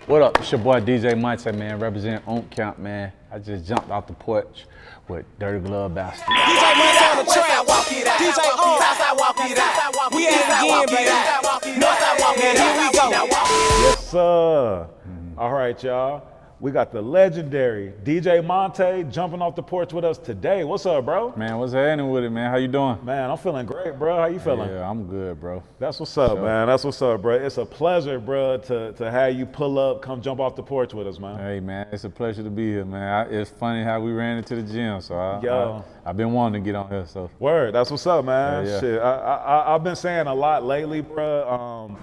What up? It's your boy DJ Montay, man. Represent Oomp Camp, man. I just jumped off the porch with Dirty Glove Bastard. DJ Montay on the track. DJ Oomp. We at it again, baby. Northside walk it. Here we go. Yes, sir. All right, y'all. We got the legendary DJ Montay jumping off the porch with us today. What's up, bro? Man, what's happening with it, man? How you doing? Man, I'm feeling great, bro. How you feeling? Yeah, I'm good, bro. That's what's up, man. That's what's up, bro. It's a pleasure, bro, to have you pull up, come jump off the porch with us, man. Hey, man, it's a pleasure to be here, man. It's funny how we ran into the gym, so Yo. I've been wanting to get on here, so. Word, that's what's up, man. Yeah. Shit, I've been saying a lot lately, bro.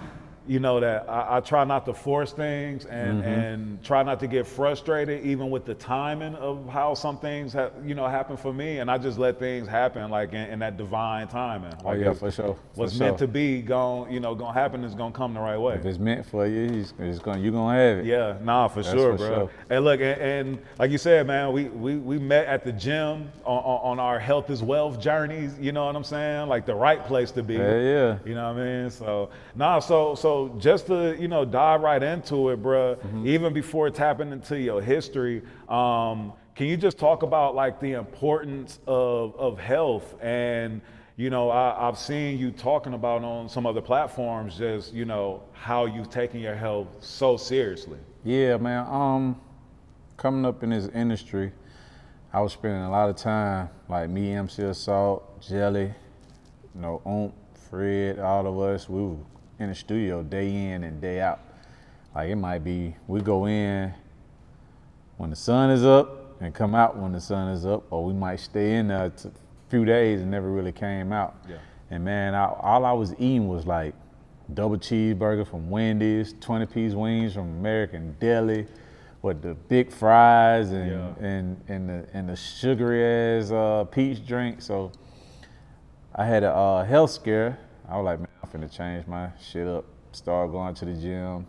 You know that I try not to force things and try not to get frustrated even with the timing of how some things happen for me, and I just let things happen like in that divine timing. Oh yeah, for sure. What's meant to be gonna happen is gonna come the right way. If it's meant for you, you're gonna have it. Yeah, nah, for sure, bro. Sure. And look, and like you said, man, we met at the gym on our health is wealth journeys. You know what I'm saying? Like the right place to be. Yeah. You know what I mean? So so just to dive right into it, bro. Even before tapping into your history, can you just talk about like the importance of health? And I've seen you talking about on some other platforms, just how you've taken your health so seriously. Yeah, man. Coming up in this industry, I was spending a lot of time, like me, MC Assault, Jelly, Oomp, Fred, all of us, we were in the studio day in and day out. Like it might be, we go in when the sun is up and come out when the sun is up, or we might stay in there a few days and never really came out. Yeah. And man, all I was eating was like double cheeseburger from Wendy's, 20-piece wings from American Deli, with the big fries and the sugary ass peach drink. So I had a health scare. I was like, man, I'm finna change my shit up. Started going to the gym,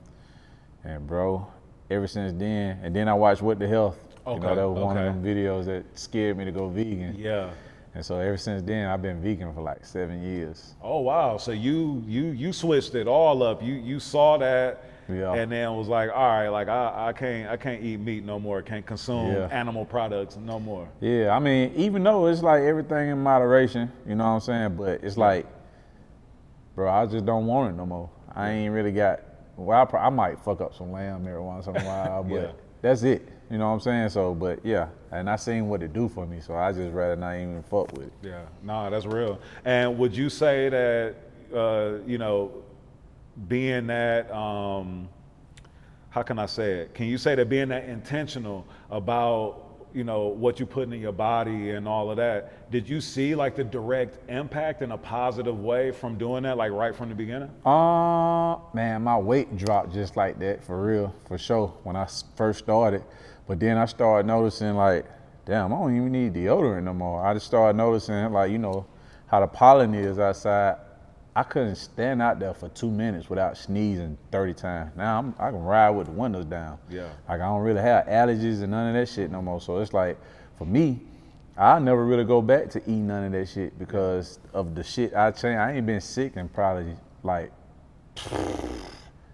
and bro, ever since then, and then I watched What the Health. Okay. That was one of them videos that scared me to go vegan. Yeah. And so ever since then, I've been vegan for like 7 years. Oh wow! So you switched it all up. You saw that, and then was like, all right, like I can't eat meat no more. Can't consume animal products no more. Yeah, I mean, even though it's like everything in moderation, you know what I'm saying? But it's like, bro, I just don't want it no more. I ain't really got. Well, I might fuck up some lamb every once in a while, but that's it. You know what I'm saying? So, but yeah, and I seen what it do for me, so I just rather not even fuck with it. Yeah, nah, that's real. And would you say that, being that, how can I say it? Can you say that being that intentional about, what you put in your body and all of that, did you see like the direct impact in a positive way from doing that, like right from the beginning? Man, my weight dropped just like that, for real, for sure, when I first started. But then I started noticing like, damn, I don't even need deodorant no more. I just started noticing like, how the pollen is outside. I couldn't stand out there for 2 minutes without sneezing 30 times. Now I can ride with the windows down. Yeah. Like I don't really have allergies and none of that shit no more. So it's like, for me, I never really go back to eating none of that shit because of the shit I changed. I ain't been sick in probably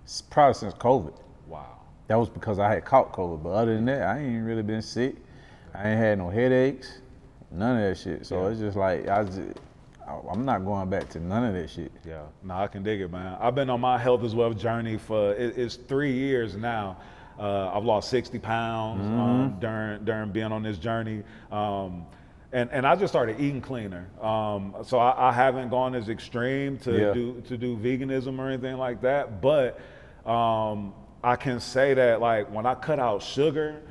since COVID. Wow. That was because I had caught COVID, but other than that, I ain't really been sick. I ain't had no headaches, none of that shit. So it's just like, I'm not going back to none of that shit. Yeah, no, I can dig it, man. I've been on my health as well journey for, it's 3 years now. I've lost 60 pounds during being on this journey. And I just started eating cleaner. So I haven't gone as extreme to do veganism or anything like that, but I can say that like when I cut out sugar,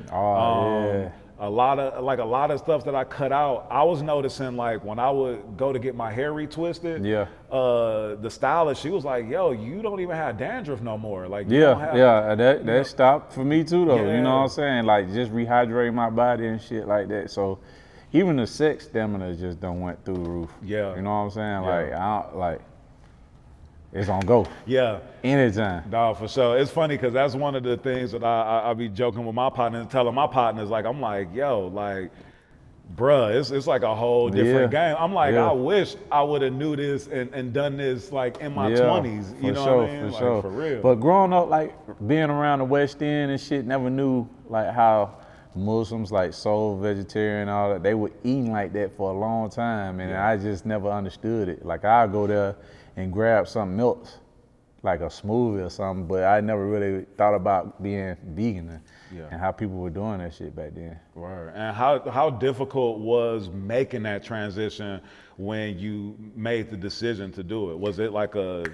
a lot of stuff that I cut out, I was noticing like when I would go to get my hair retwisted, the stylist, she was like, yo, you don't even have dandruff no more. Like you don't have, that stopped for me too though. You know what I'm saying? Like just rehydrate my body and shit like that. So even the sex stamina just done went through the roof. Yeah. You know what I'm saying? Like it's on go. Yeah. Anytime. No, for sure. It's funny because that's one of the things that I be joking with my partners, telling my partners, like, I'm like, yo, like, bruh, it's like a whole different game. I'm like, Yeah. I wish I would have knew this and done this like in my Yeah, 20s. You for know sure, what I mean? for Like, sure. for real. But growing up, like being around the West End and shit, never knew like how Muslims, like soul vegetarian, all that, they were eating like that for a long time, and I just never understood it. Like I'd go there and grab something else, like a smoothie or something, but I never really thought about being vegan and how people were doing that shit back then. Right. And how difficult was making that transition when you made the decision to do it? Was it like a...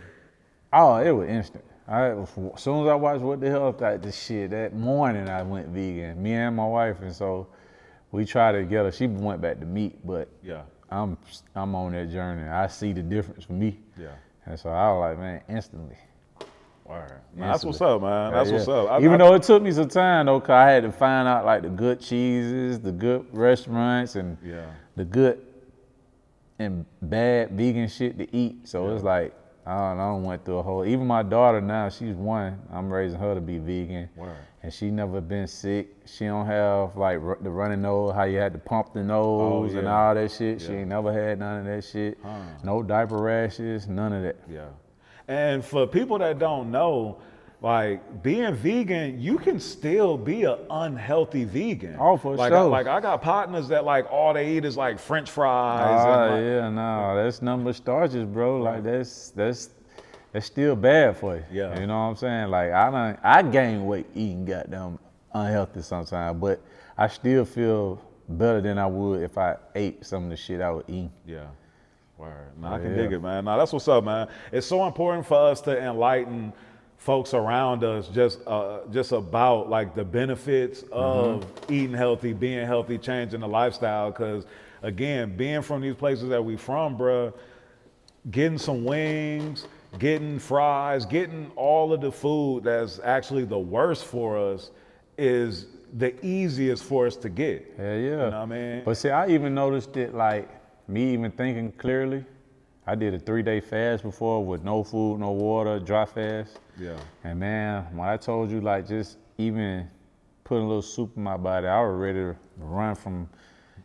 Oh, it was instant. As soon as I watched What the Hell, this shit, that morning I went vegan, me and my wife, and so we tried it together. She went back to meat, but I'm on that journey. I see the difference for me. Yeah. And so I was like, man, instantly. Word. That's what's up, man. That's what's up. Even though it took me some time though, cause I had to find out like the good cheeses, the good restaurants, and the good and bad vegan shit to eat. So it's like, I don't went through a whole, even my daughter now, she's 1, I'm raising her to be vegan. Word. And she never been sick. She don't have like the running nose, how you had to pump the nose and all that shit. She ain't never had none of that shit. No diaper rashes, none of that. Yeah. And for people that don't know, like being vegan, you can still be an unhealthy vegan. Oh, for like, sure. Like I got partners that like all they eat is like French fries. That's nothing but starches, bro. Like that's still bad for you. Yeah. You know what I'm saying? Like I gain weight eating goddamn unhealthy sometimes, but I still feel better than I would if I ate some of the shit I would eat. Yeah. Word. No, I can dig it, man. No, that's what's up, man. It's so important for us to enlighten folks around us just about like the benefits of eating healthy, being healthy, changing the lifestyle. Because again, being from these places that we from, bruh, getting some wings, getting fries, getting all of the food that's actually the worst for us is the easiest for us to get. Yeah, yeah. You know what I mean? But see, I even noticed it like me even thinking clearly. I did a 3-day fast before with no food, no water, dry fast. Yeah. And man, when I told you like just even putting a little soup in my body, I was ready to run from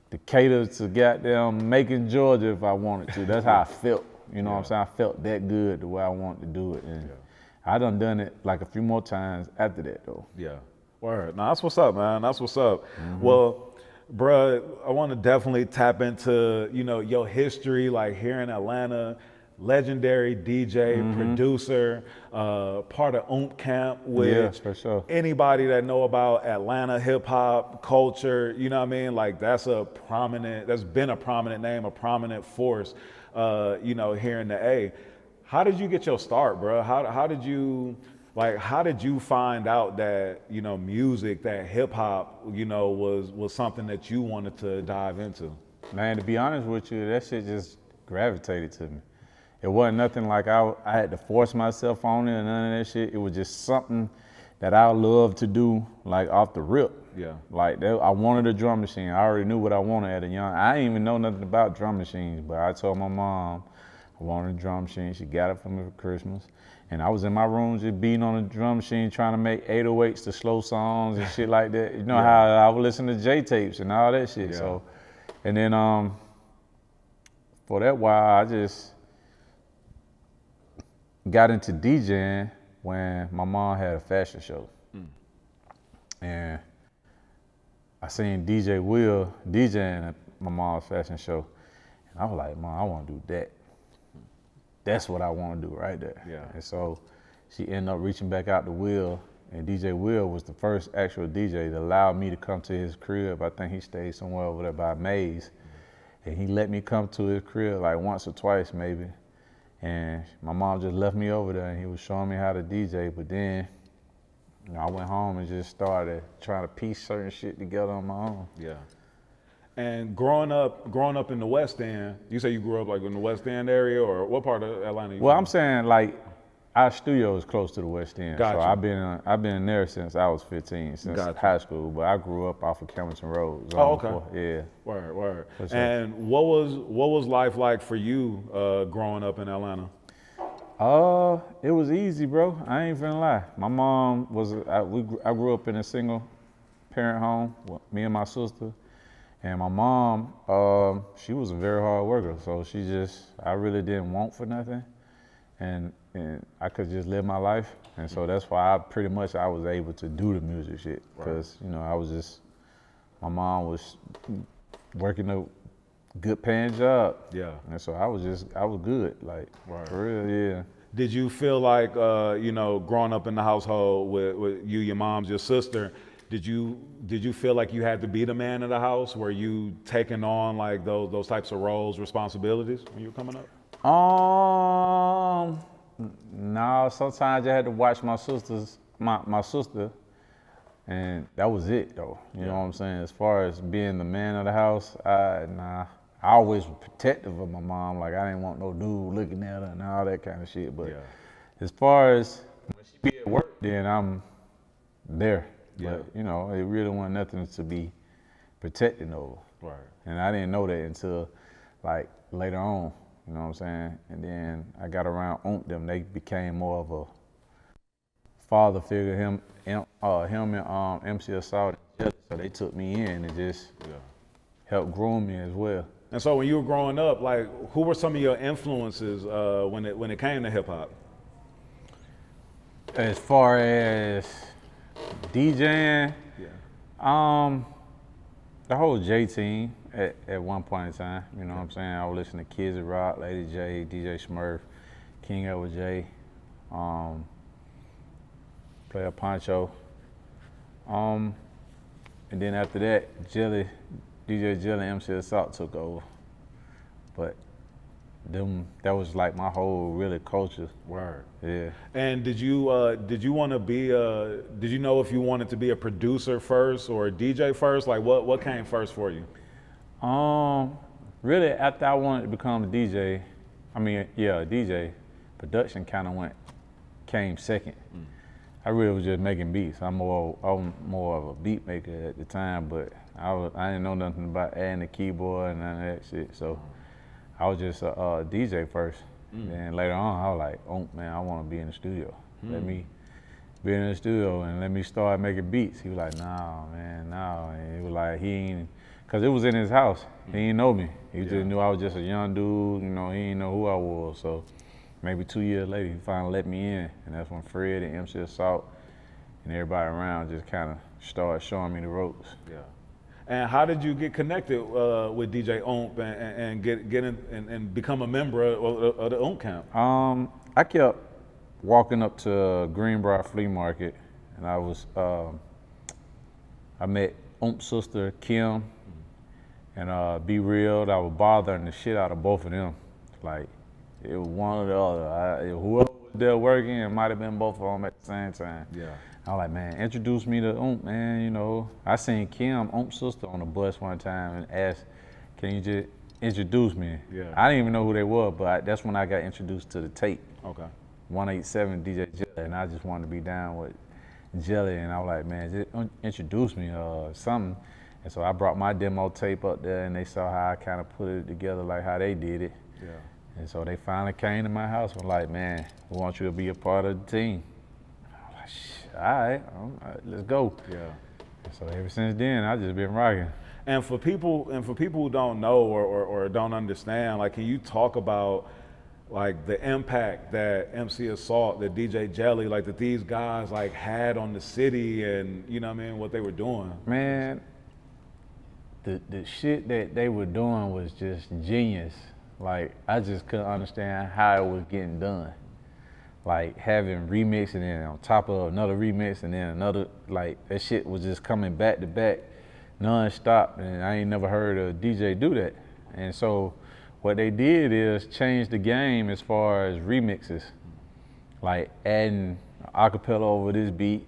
Decatur to goddamn Macon, Georgia if I wanted to. That's how I felt. You know what I'm saying? I felt that good the way I wanted to do it. And I done it like a few more times after that though. Yeah. Word. No, that's what's up, man. That's what's up. Well, bruh, I want to definitely tap into, you know, your history, like here in Atlanta, legendary DJ, producer, part of Oomp Camp, which for sure. Anybody that know about Atlanta hip hop culture, you know what I mean? Like that's been a prominent name, a prominent force, you know, here in the A. How did you get your start, bro? How did you find out that, you know, music, that hip hop, you know, was something that you wanted to dive into? Man, to be honest with you, that shit just gravitated to me. It wasn't nothing like I had to force myself on it or none of that shit. It was just something that I love to do, like off the rip. Yeah. Like I wanted a drum machine. I already knew what I wanted at a young. I didn't even know nothing about drum machines, but I told my mom I wanted a drum machine. She got it for me for Christmas. And I was in my room just beating on a drum machine trying to make 808s to slow songs and shit like that. You know how I would listen to J tapes and all that shit. So, and then for that while, I just got into DJing when my mom had a fashion show. And I seen DJ Will DJing at my mom's fashion show. And I was like, Mom, I want to do that. That's what I want to do right there. Yeah. And so she ended up reaching back out to Will, and DJ Will was the first actual DJ that allowed me to come to his crib. I think he stayed somewhere over there by Maze. And he let me come to his crib like once or twice maybe. And my mom just left me over there and he was showing me how to DJ. But then, you know, I went home and just started trying to piece certain shit together on my own. Yeah. And growing up in the West End, you say you grew up like in the West End area, or what part of Atlanta you Well, from? I'm saying like our studio is close to the West End. Gotcha. So I've been there since I was 15, since high school. But I grew up off of Camerton Road. Oh, okay. Yeah. Word. And what was life like for you growing up in Atlanta? It was easy, bro. I ain't finna lie. My mom I grew up in a single parent home, me and my sister. And my mom, she was a very hard worker, so I really didn't want for nothing, and I could just live my life, and so that's why I was able to do the music shit, because you know my mom was working a good paying job, and so I was good, like for real, yeah. Did you feel like, you know, growing up in the household with you, your mom's, your sister, did you feel like you had to be the man of the house? Were you taking on like those types of roles, responsibilities when you were coming up? No, sometimes I had to watch my sister, and that was it though. You know what I'm saying? As far as being the man of the house, I always was protective of my mom. Like I didn't want no dude looking at her and all that kind of shit. But as far as when she be at work, then I'm there. But you know, it really wasn't nothing to be protecting over. Right. And I didn't know that until like later on. You know what I'm saying? And then I got around Oomp them. They became more of a father figure. Him and MC Assault. So they took me in and just helped groom me as well. And so when you were growing up, like who were some of your influences when it came to hip hop? As far as DJing, the whole J team at one point in time, you know what I'm saying? I would listen to Kids Rock, Lady J, DJ Smurf, King Edward J, Player Poncho. And then after that, DJ Jelly and MC Assault took over. But that was like my whole really culture. Word. Yeah. And did you want to be did you know if you wanted to be a producer first or a DJ first? Like what came first for you? Really after I wanted to become a DJ, DJ, production kind of came second. I really was just making beats. I'm more of a beat maker at the time, but I didn't know nothing about adding the keyboard and none of that shit. So I was just a DJ first. Then later on, I was like, oh man, I want to be in the studio. Let me be in the studio and let me start making beats. He was like, nah, man, no. And he was like, cause it was in his house. He didn't know me. He just knew I was just a young dude. You know, he didn't know who I was. So maybe 2 years later, he finally let me in. And that's when Fred and MC Assault and everybody around just kind of started showing me the ropes. Yeah. And how did you get connected with DJ Oomp and get in and become a member of the Oomp Camp? I kept walking up to Greenbrier Flea Market, and I met Oomp's sister Kim and Be Real. I was bothering the shit out of both of them. Like it was one or the other. Whoever was there working, it might have been both of them at the same time. Yeah. I was like, man, introduce me to Oomp, man, you know. I seen Kim, Oomp's sister, on the bus one time and asked, can you just introduce me? Yeah. I didn't even know who they were, but that's when I got introduced to the tape. Okay. 187 DJ Jelly, and I just wanted to be down with Jelly, and I was like, man, just introduce me or something. And so I brought my demo tape up there, and they saw how I kind of put it together like how they did it. Yeah. And so they finally came to my house and were like, man, we want you to be a part of the team. All right, let's go. Yeah. So ever since then, I just been rocking. And for people who don't know or don't understand, like, can you talk about like the impact that MC Assault, that DJ Jelly, like that these guys like had on the city, and you know what I mean, what they were doing? Man, the shit that they were doing was just genius. Like I just couldn't understand how it was getting done. Like having remix and then on top of another remix and then another, like that shit was just coming back to back non-stop, and I ain't never heard a DJ do that. And so what they did is change the game as far as remixes, like adding acapella over this beat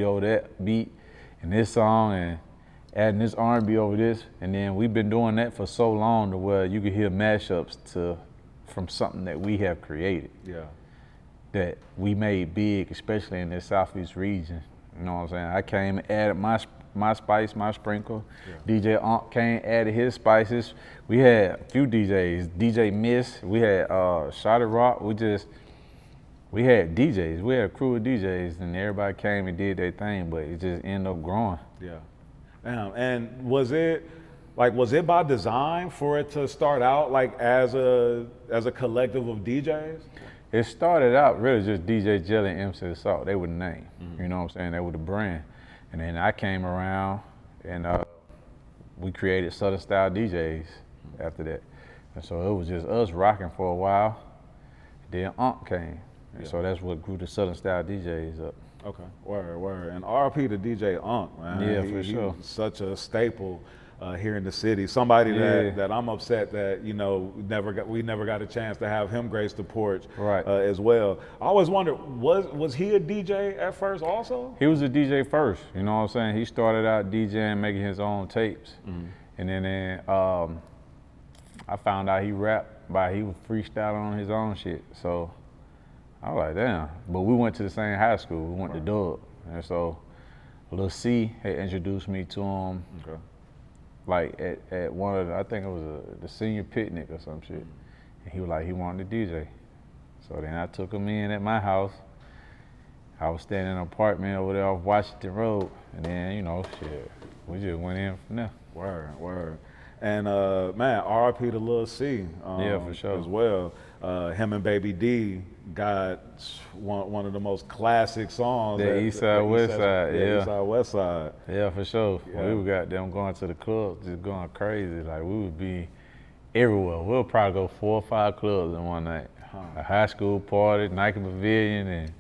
over that beat, and this song, and adding this R&B over this, and then we've been doing that for so long to where you can hear mashups from something that we have created. Yeah. That we made big, especially in the Southeast region. You know what I'm saying? I came and added my spice, my sprinkle. Yeah. DJ Unk came, added his spices. We had a few DJs, DJ Miss, we had Shotty Rock, we had DJs, we had a crew of DJs, and everybody came and did their thing, but it just ended up growing. Yeah. And was it like, was it by design for it to start out like as a collective of DJs? It started out really just DJ Jelly and MC Assault. They were the name, you know what I'm saying? They were the brand. And then I came around and we created Southern Style DJs after that. And so it was just us rocking for a while. Then Unk came. And so that's what grew the Southern Style DJs up. Okay, word. And RP to DJ Unk, man. Yeah, for sure. He's such a staple here in the city. Somebody that I'm upset that, you know, we never got a chance to have him grace the porch as well. I always wondered, was he a DJ at first also? He was a DJ first, you know what I'm saying? He started out DJing, making his own tapes. And then I found out he rapped, he was freestyling on his own shit. So I was like, damn. But we went to the same high school. We went to Dub. And so Lil C had introduced me to him. Okay. Like at one of the, I think it was the senior picnic or some shit. And he was like, he wanted to DJ. So then I took him in at my house. I was staying in an apartment over there off Washington Road. And then, you know, shit, we just went in from there. Word. And man, RIP to Lil C. Yeah, for sure. As well. Him and Baby D got one of the most classic songs. The East Side, West Side, yeah. East Side, West Side. Yeah, for sure. Yeah. We got them going to the club, just going crazy. Like, we would be everywhere. We'll probably go 4 or 5 clubs in one night. A high school party, Nike Pavilion, and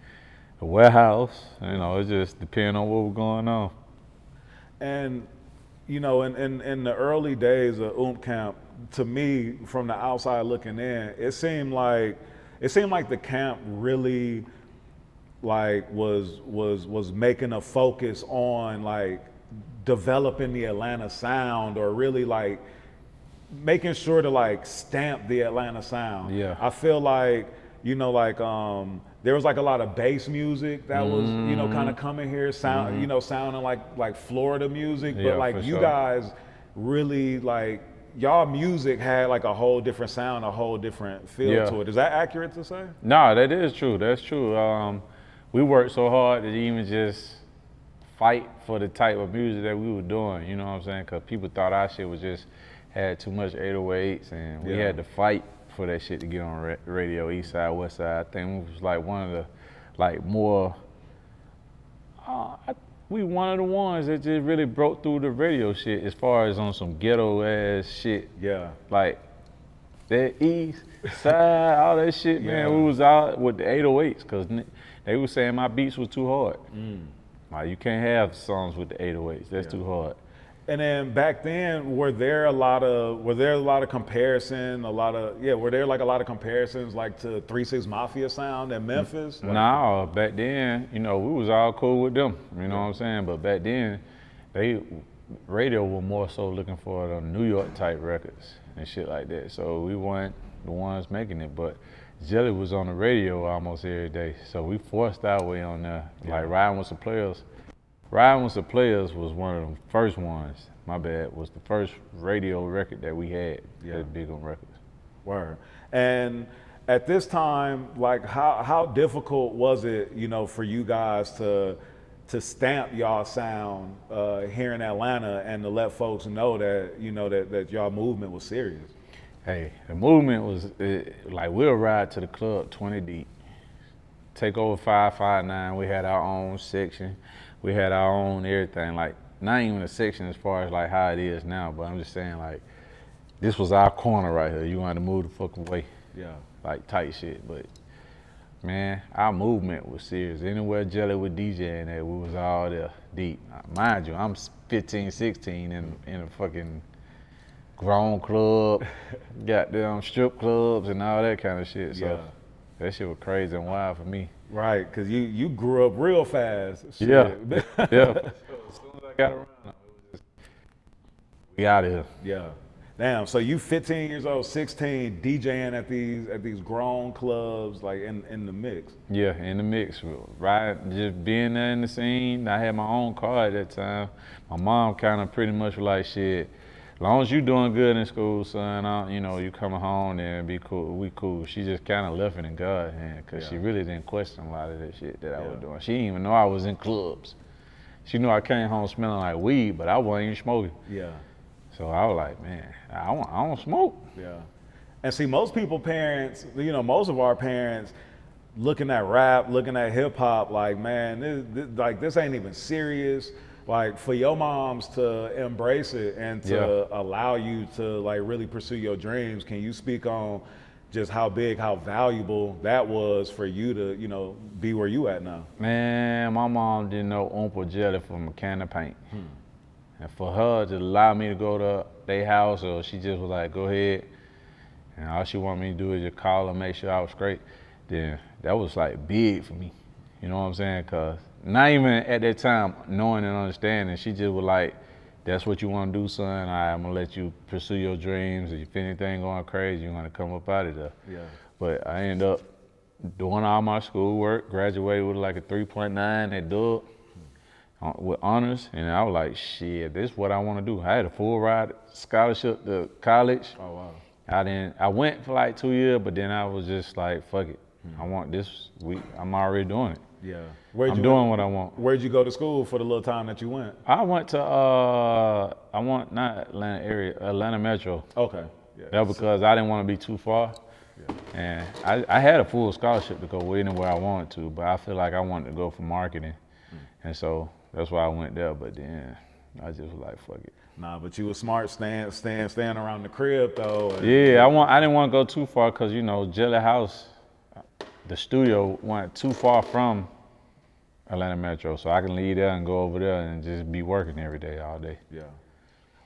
the warehouse. You know, it just depends on what was going on. And, you know, in the early days of Oomp Camp, to me, from the outside looking in, it seemed like the camp really like was making a focus on like developing the Atlanta sound, or really like making sure to like stamp the Atlanta sound. Yeah. I feel like, you know, like there was like a lot of bass music that was, you know, kind of coming here, you know, sounding like Florida music, but Yeah, like for you sure. guys really like, y'all music had like a whole different sound, a whole different feel to it. Is that accurate to say? No, that is true. That's true. We worked so hard to even just fight for the type of music that we were doing, you know what I'm saying? Because people thought our shit was just had too much 808s, and we had to fight for that shit to get on radio, East Side, West Side. I think we was like one of the, like more, we one of the ones that just really broke through the radio shit as far as on some ghetto ass shit. Yeah. Like that East Side, all that shit, man. We was out with the 808s because they were saying my beats was too hard. Like, you can't have songs with the 808s. That's too hard. And then back then, were there a lot of comparison, were there like a lot of comparisons like to 3 6 Mafia sound in Memphis? Like, No, back then, you know, we was all cool with them, you know what I'm saying? But back then, radio were more so looking for the New York type records and shit like that. So we weren't the ones making it, but Jelly was on the radio almost every day. So we forced our way on there, like Riding With the Players. Riding With the Players was one of the first ones, my bad, was the first radio record that we had, that Big on Records. Word. And at this time, like how difficult was it, you know, for you guys to stamp y'all sound here in Atlanta and to let folks know that, you know, that y'all movement was serious? Hey, the movement was, like, we'll ride to the club 20 deep, take over 559, we had our own section. We had our own everything, like, not even a section as far as like how it is now, but I'm just saying, like, this was our corner right here. You wanted to move the fuck away. Yeah. Like, tight shit, but man, our movement was serious. Anywhere Jelly was DJing at, we was all there deep. Mind you, I'm 15, 16 in a fucking grown club, goddamn strip clubs and all that kind of shit. So that shit was crazy and wild for me. Right, because you grew up real fast. Shit. Yeah. As soon as I got around, it was just, we out of here. Yeah. Damn, so you 15 years old, 16, DJing at these grown clubs, like in the mix. Yeah, in the mix, right? Just being there in the scene. I had my own car at that time. My mom kind of pretty much was like, shit, as long as you doing good in school, son, you know, you coming home there and be cool, we cool. She just kind of left it in God's hand, because she really didn't question a lot of that shit that I was doing. She didn't even know I was in clubs. She knew I came home smelling like weed, but I wasn't even smoking. Yeah. So I was like, man, I don't smoke. Yeah. And see, most people parents, you know, most of our parents looking at rap, looking at hip hop, like, man, this ain't even serious. Like, for your moms to embrace it and to allow you to like really pursue your dreams, can you speak on just how big, how valuable that was for you to, you know, be where you at now? Man, my mom didn't know Oomp or jelly from a can of paint. And for her to allow me to go to their house, or she just was like, go ahead, and all she wanted me to do is just call and make sure I was straight, then that was like big for me. You know what I'm saying? Cause not even at that time knowing and understanding, she just was like, that's what you want to do, son. I'm gonna let you pursue your dreams. If anything going crazy, you're gonna come up out of there. Yeah. But I ended up doing all my schoolwork, graduated with like a 3.9 at Dub with honors, and I was like, shit, this is what I want to do. I had a full ride scholarship to college. Oh wow. I went for like 2 years, but then I was just like, fuck it. I want this. I'm already doing it. Yeah. I'm doing what I want. Where'd you go to school for the little time that you went? I went to not Atlanta area, Atlanta Metro. Okay. Yeah. That was because I didn't want to be too far. Yeah. And I had a full scholarship to go anywhere I wanted to, but I feel like I wanted to go for marketing. And so that's why I went there, but then I just was like, fuck it. Nah, but you were smart staying around the crib though. Yeah, I didn't want to go too far because, you know, Jelly House, the studio wasn't too far from Atlanta Metro, so I can leave there and go over there and just be working every day, all day. Yeah.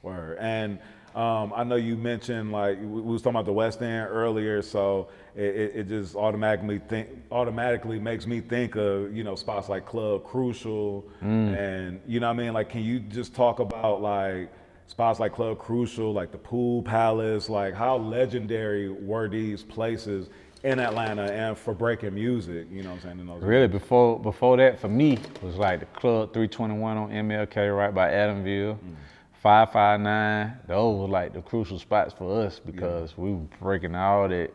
Word. And I know you mentioned, like, we was talking about the West End earlier, so it just automatically makes me think of, you know, spots like Club Crucial, and, you know what I mean? Like, can you just talk about, like, spots like Club Crucial, like the Pool Palace, like how legendary were these places in Atlanta and for breaking music, you know what I'm saying? Really, before that, for me, was like the Club 321 on MLK right by Adamville, 559, those were like the crucial spots for us because we were breaking all that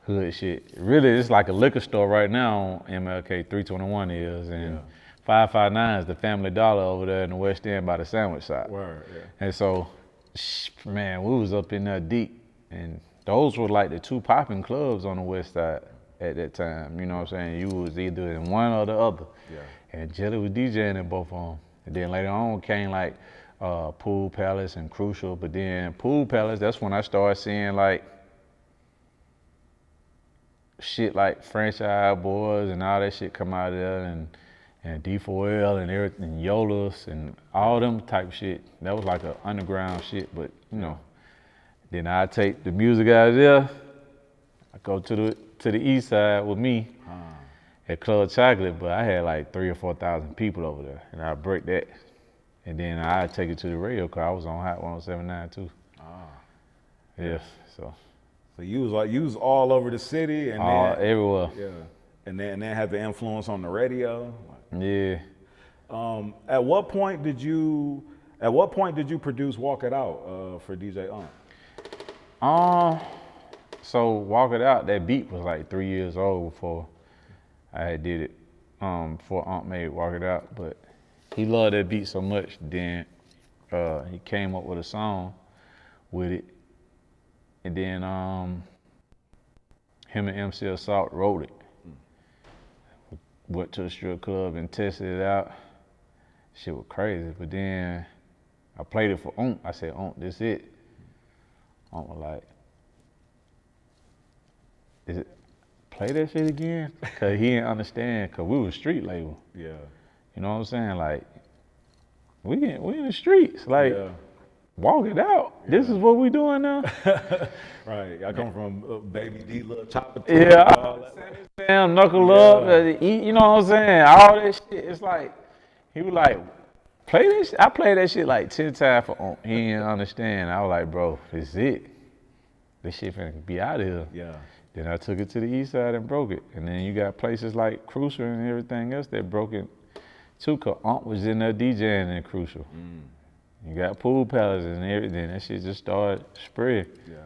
hood shit. Really, it's like a liquor store right now on MLK 321 is, and 559 is the Family Dollar over there in the West End by the sandwich shop. Word, yeah. And so, man, we was up in there deep, and those were like the two popping clubs on the West Side at that time. You know what I'm saying? You was either in one or the other. Yeah. And Jelly was DJing in both of them. And then later on came like Pool Palace and Crucial. But then Pool Palace, that's when I started seeing like shit like Franchise Boys and all that shit come out of there, and D4L and everything, Yolas and all them type shit. That was like an underground shit, but you know. Then I take the music out of there. I go to the east side with me at Club Chocolate, but I had like 3,000 or 4,000 people over there, and I break that, and then I take it to the radio car. I was on Hot 107.9 too. Yeah, so you was all over the city and then, everywhere. Yeah, and then had the influence on the radio. Yeah. At what point did you produce Walk It Out for DJ Unk? So Walk It Out, that beat was like 3 years old before I had did it. Before Unk made Walk It Out, but he loved that beat so much. Then he came up with a song with it, and then him and MC Assault wrote it. Went to the strip club and tested it out. Shit was crazy, but then I played it for Oomp. I said, Oomp, this it. Oomp was like, is it, play that shit again? Cause he didn't understand, cause we was street label. Yeah. You know what I'm saying? Like, we in the streets, like, walk it out. Yeah. This is what we doing now. Right, I come from Baby D, Lil Chopper. Yeah, Sam, Knuckle Up, you know what I'm saying? All that shit, it's like, he was like, play this shit. I played that shit like 10 times for Oomp. He didn't understand. I was like, bro, this is it. This shit finna be out of here. Yeah. Then I took it to the east side and broke it. And then you got places like Crucial and everything else that broke it too, cause Oomp was in there DJing in Crucial. You got Pool Palace and everything. That shit just started spreading. Yeah.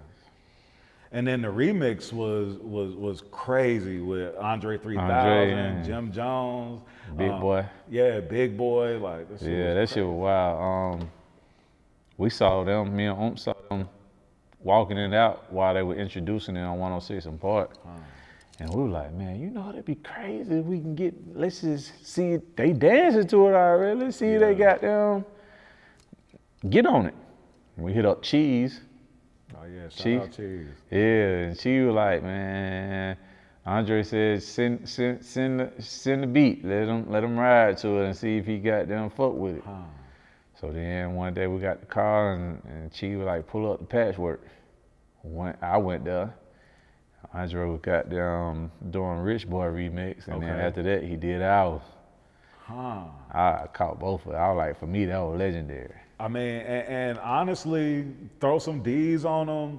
And then the remix was crazy with Andre 3000, Jim Jones, Big Boy. Yeah, Big Boy. Like that shit was wild. we saw them, me and Oomp saw them walking it out while they were introducing it on 106 in Porch. And we were like, man, you know, that'd be crazy if we can get, let's just see it. They dancing to it already. Let's see if they got them. Get on it. And we hit up Cheese. Oh yeah, shout out Cheese. Yeah, and she was like, man, Andre said, send the beat. Let him ride to it and see if he got them fuck with it. So then one day we got the car and she was like, pull up the patchwork. I went there. Andre was goddamn doing Rich Boy remix, and then after that he did ours. I caught both of it. I was like, for me, that was legendary. I mean, and honestly, throw some D's on them.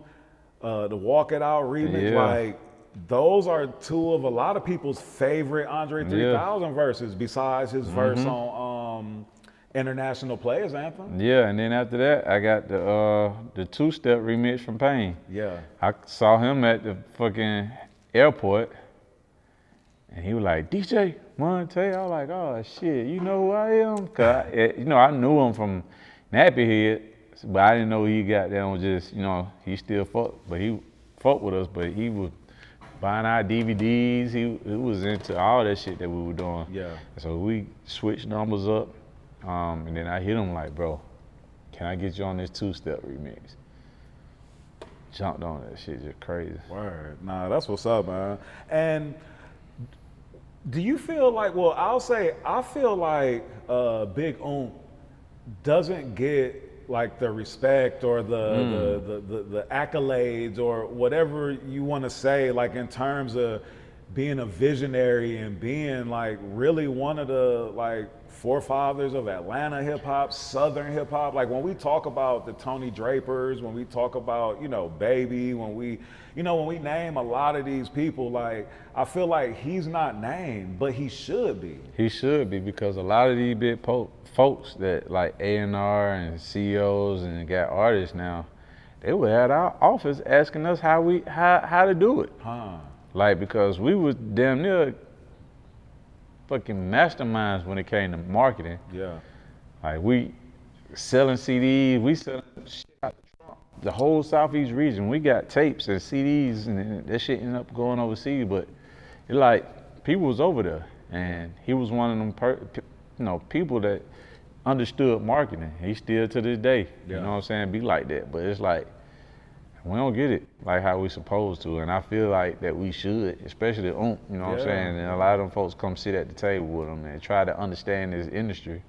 The Walk It Out remix, like those are two of a lot of people's favorite Andre 3000 verses, besides his verse on International Players Anthem. Yeah, and then after that, I got the two-step remix from Pain. Yeah. I saw him at the fucking airport, and he was like, DJ Montay. I was like, oh shit, you know who I am? Cause I knew him from Nappy Head, but I didn't know he got down with just, he still fucked with us, but he was buying our DVDs. He was into all that shit that we were doing. Yeah. So we switched numbers up. And then I hit him like, bro, can I get you on this two-step remix? Jumped on that shit, just crazy. Word. Nah, that's what's up, man. And do you feel like, well, I feel like Big Oomp doesn't get like the respect or the accolades or whatever you want to say, like in terms of being a visionary and being like really one of the like forefathers of Atlanta hip hop, Southern hip hop. Like when we talk about the Tony Drapers, when we talk about, Baby, when we name a lot of these people, like I feel like he's not named, but he should be. He should be, because a lot of these big folks that like A&R and CEOs and got artists now, they were at our office asking us how to do it. Like, because we was damn near fucking masterminds when it came to marketing. Yeah. Like we selling CDs, we selling shit out the trunk. The whole Southeast region, we got tapes and CDs, and that shit ended up going overseas. But it like people was over there, and he was one of them people that understood marketing. He still to this day, you know what I'm saying, be like that. But it's like we don't get it like how we supposed to, and I feel like that we should, especially Oomp, you know what I'm saying? And a lot of them folks come sit at the table with them and try to understand this industry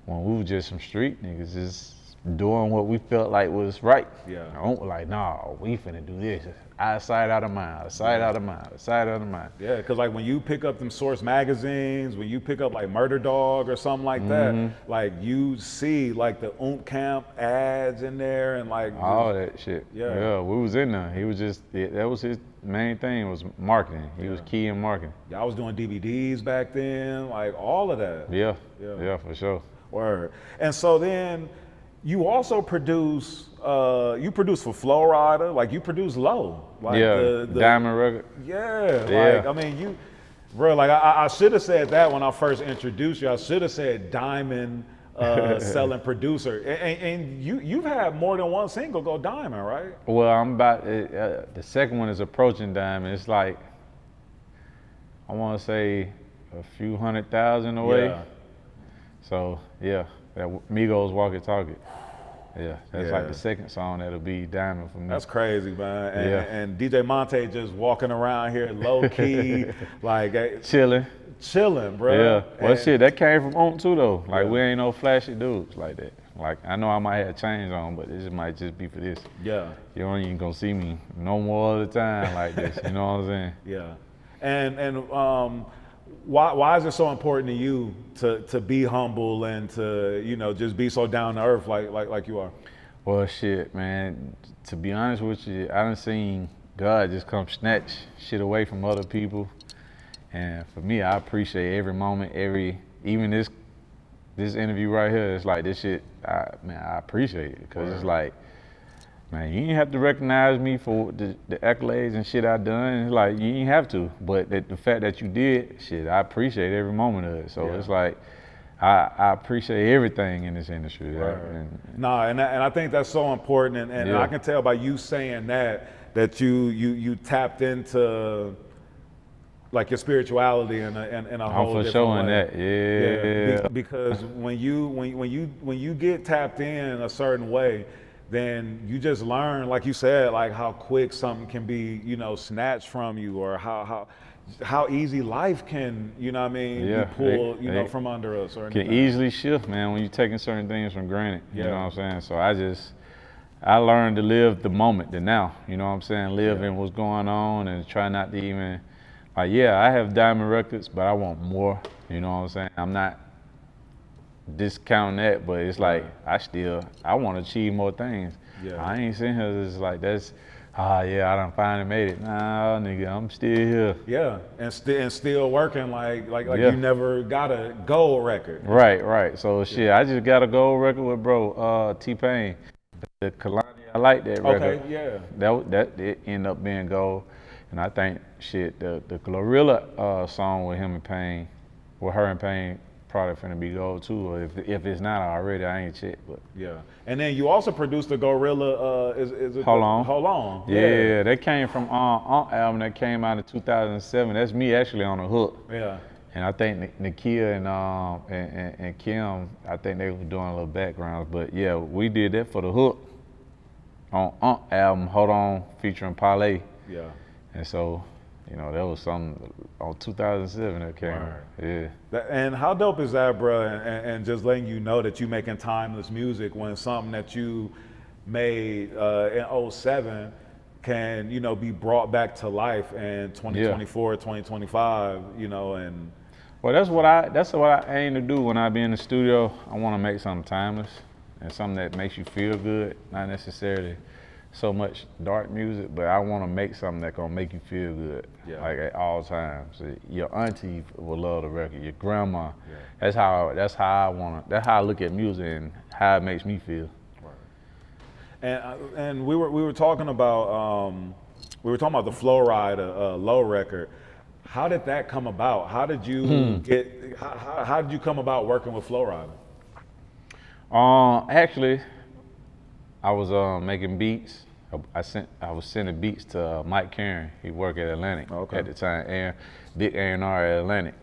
when we were just some street niggas just doing what we felt like was right. Yeah. Oomp was like, nah, we finna do this. Out of sight, out of mind, out of sight, out of mind, out of sight, out of mind. Yeah, because like when you pick up them Source magazines, when you pick up like Murder Dog or something like that, like you see like the Oomp Camp ads in there and like all that shit. Yeah, we was in there. He was just, that was his main thing, was marketing. He was key in marketing. Yeah, I was doing DVDs back then, like all of that. Yeah, for sure. Word. And so then you also produce, you produce for Flo Rida, like you produce Low. Like the Diamond record. Yeah, like, I mean, bro, like I should have said that when I first introduced you. I should have said Diamond selling producer. And you've had more than one single go Diamond, right? Well, I'm about, the second one is approaching Diamond. It's like, I want to say a few 100,000 away. Yeah. So, yeah, that Migos Walk It Talk It. Yeah, that's like the second song that'll be Diamond for me. That's crazy, man. And DJ Montay just walking around here low key, like chilling, bro. Yeah. Well, shit, that came from Oomp too, though. Like we ain't no flashy dudes like that. Like I know I might have chains on, but this might just be for this. Yeah. You ain't even gonna see me no more of the time like this. You know what I'm saying? Yeah. And why is it so important to you to be humble and to just be so down to earth like you are? Well, shit, man. To be honest with you, I done seen God just come snatch shit away from other people, and for me, I appreciate every moment, even this interview right here. It's like this shit, I appreciate it because it's like, man, you didn't have to recognize me for the accolades and shit I done. It's like, you didn't have to. But the fact that you did, shit, I appreciate every moment of it. So it's like, I appreciate everything in this industry. Right? And I think that's so important, and I can tell by you saying that you tapped into like your spirituality in a whole different showing way. that, because when you get tapped in a certain way, then you just learn, like you said, like how quick something can be, you know, snatched from you, or how easy life can, you know what I mean, be pulled, you know, from under us or anything. Can easily shift, man, when you're taking certain things from granted. You know what I'm saying? So I learned to live the moment, the now. You know what I'm saying? Live in what's going on and try not to even. I have diamond records, but I want more, you know what I'm saying? I'm not discounting that, but it's like, I want to achieve more things. I ain't sitting here just like, I done finally made it. Nah, nigga, I'm still here. Yeah, and still working like you never got a gold record. Right. So I just got a gold record with bro, T-Pain. The Kalani, I like that record. Okay, yeah. That it ended up being gold. And I think the Glorilla song with him and Pain, with her and Pain, probably finna be gold too. Or if it's not already, I ain't checked. But and then you also produced the Glorilla. Is it Hold On? Hold On. Yeah, that came from Oomp album that came out in 2007. That's me actually on the hook. Yeah. And I think Nakia and Kim, I think they were doing a little backgrounds. But yeah, we did that for the hook on Oomp album, Hold On, featuring Parlay. Yeah. And so, you know, that was something on 2007 that came out. Yeah. And how dope is that, bro? And just letting you know that you making timeless music when something that you made in 07 can, you know, be brought back to life in 2024, 2025, you know, and. Well, that's what I aim to do when I be in the studio. I want to make something timeless and something that makes you feel good, not necessarily so much dark music, but I want to make something that's gonna make you feel good, like at all times. So your auntie will love the record, your grandma. That's how I look at music and how it makes me feel. And we were talking about the Flo Rida Low record. How did that come about? How did you how did you come about working with Flo Rida? Actually, I was making beats. I was sending beats to Mike Karen. He worked at Atlantic at the time, big A&R at Atlantic.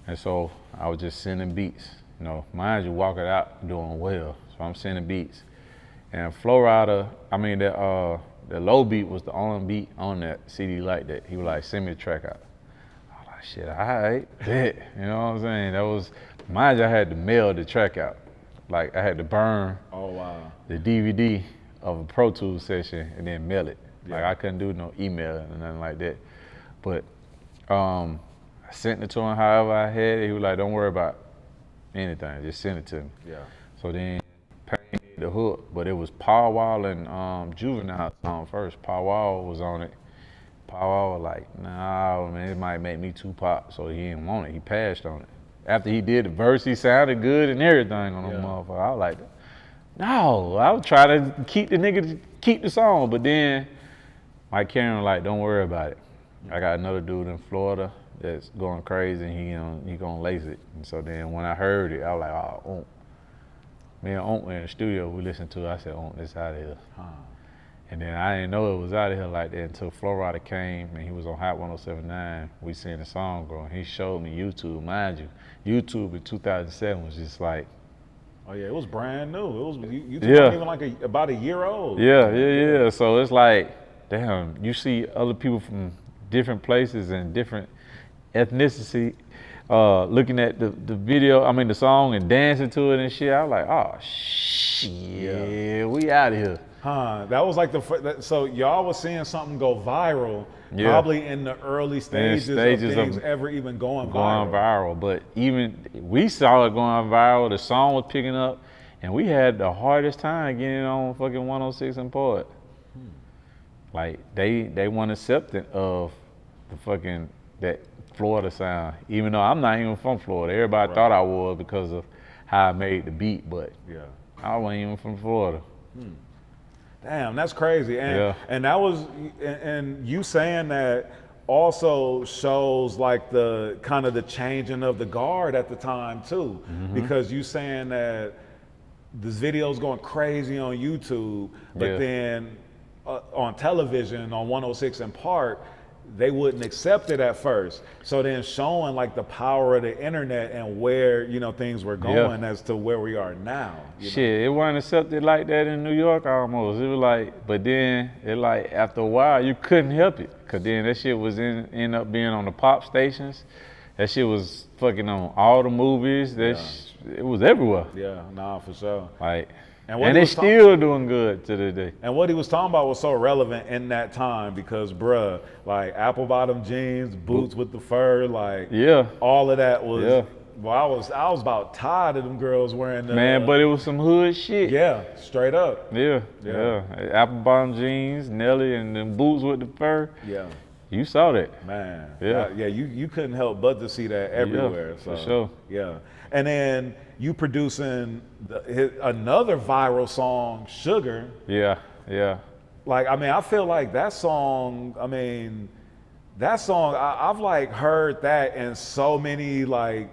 And so I was just sending beats. You know, mind you, walking out doing well. So I'm sending beats. And Flo Rida, I mean, the low beat was the only beat on that CD like that. He was like, send me a track out. I was like, shit, all right, bet. You know what I'm saying? That was, mind you, I had to mail the track out. Like I had to burn the DVD of a Pro Tools session and then mail it. Like I couldn't do no email or nothing like that. But I sent it to him however I had it. He was like, don't worry about anything, just send it to me. So then Pain did the hook, but it was Paul Wall and Juvenile song first. Paul Wall was on it. Paul Wall was like, nah, man, it might make me Tupac, so he didn't want it. He passed on it. After he did the verse, he sounded good and everything on the motherfucker. I was like, no, I would try to keep the song, but then Mike Karen was like, don't worry about it. I got another dude in Florida that's going crazy and he gonna lace it. And so then when I heard it, I was like, oh, Oomp. Me and Oomp were in the studio, we listened to it, I said, Oomp, this out of here. And then I didn't know it was out of here like that until Flo Rida came and he was on Hot 107.9. We seen the song growing. He showed me YouTube, mind you. YouTube in 2007 was just like. Oh yeah, it was brand new. It was you weren't even like about a year old. Yeah. So it's like, damn, you see other people from different places and different ethnicity looking at the video, I mean the song and dancing to it and shit. I was like, oh shit, we out of here. That was like so y'all was seeing something go viral, probably in the early stages of things ever even going viral. But even we saw it going viral, the song was picking up, and we had the hardest time getting it on fucking 106 and Porch. Like they weren't accepting of the fucking that Florida sound, even though I'm not even from Florida. Everybody thought I was because of how I made the beat, but I wasn't even from Florida. Damn, that's crazy. And that was, and you saying that also shows like the kind of the changing of the guard at the time too, because you saying that this video's going crazy on YouTube, but then on television on 106 in Park, they wouldn't accept it at first. So then showing like the power of the internet and where, you know, things were going as to where we are now. Shit, it wasn't accepted like that in New York almost. It was like, but then it like after a while you couldn't help it, cause then that shit was end up being on the pop stations. That shit was fucking on all the movies. It was everywhere. Yeah, nah, for sure. Like, and it's still doing good to this day. And what he was talking about was so relevant in that time because, bruh, like apple bottom jeans, boots with the fur, like all of that was. Well, I was about tired of them girls wearing the. Man, but it was some hood shit. Yeah, straight up. Yeah. Apple bottom jeans, Nelly, and them boots with the fur. Yeah. You saw that. Man. Yeah. You couldn't help but to see that everywhere. Yeah, for sure. Yeah. And then you producing another viral song, Sugar. Yeah. Like, I mean, I feel like that song, I've like heard that in so many like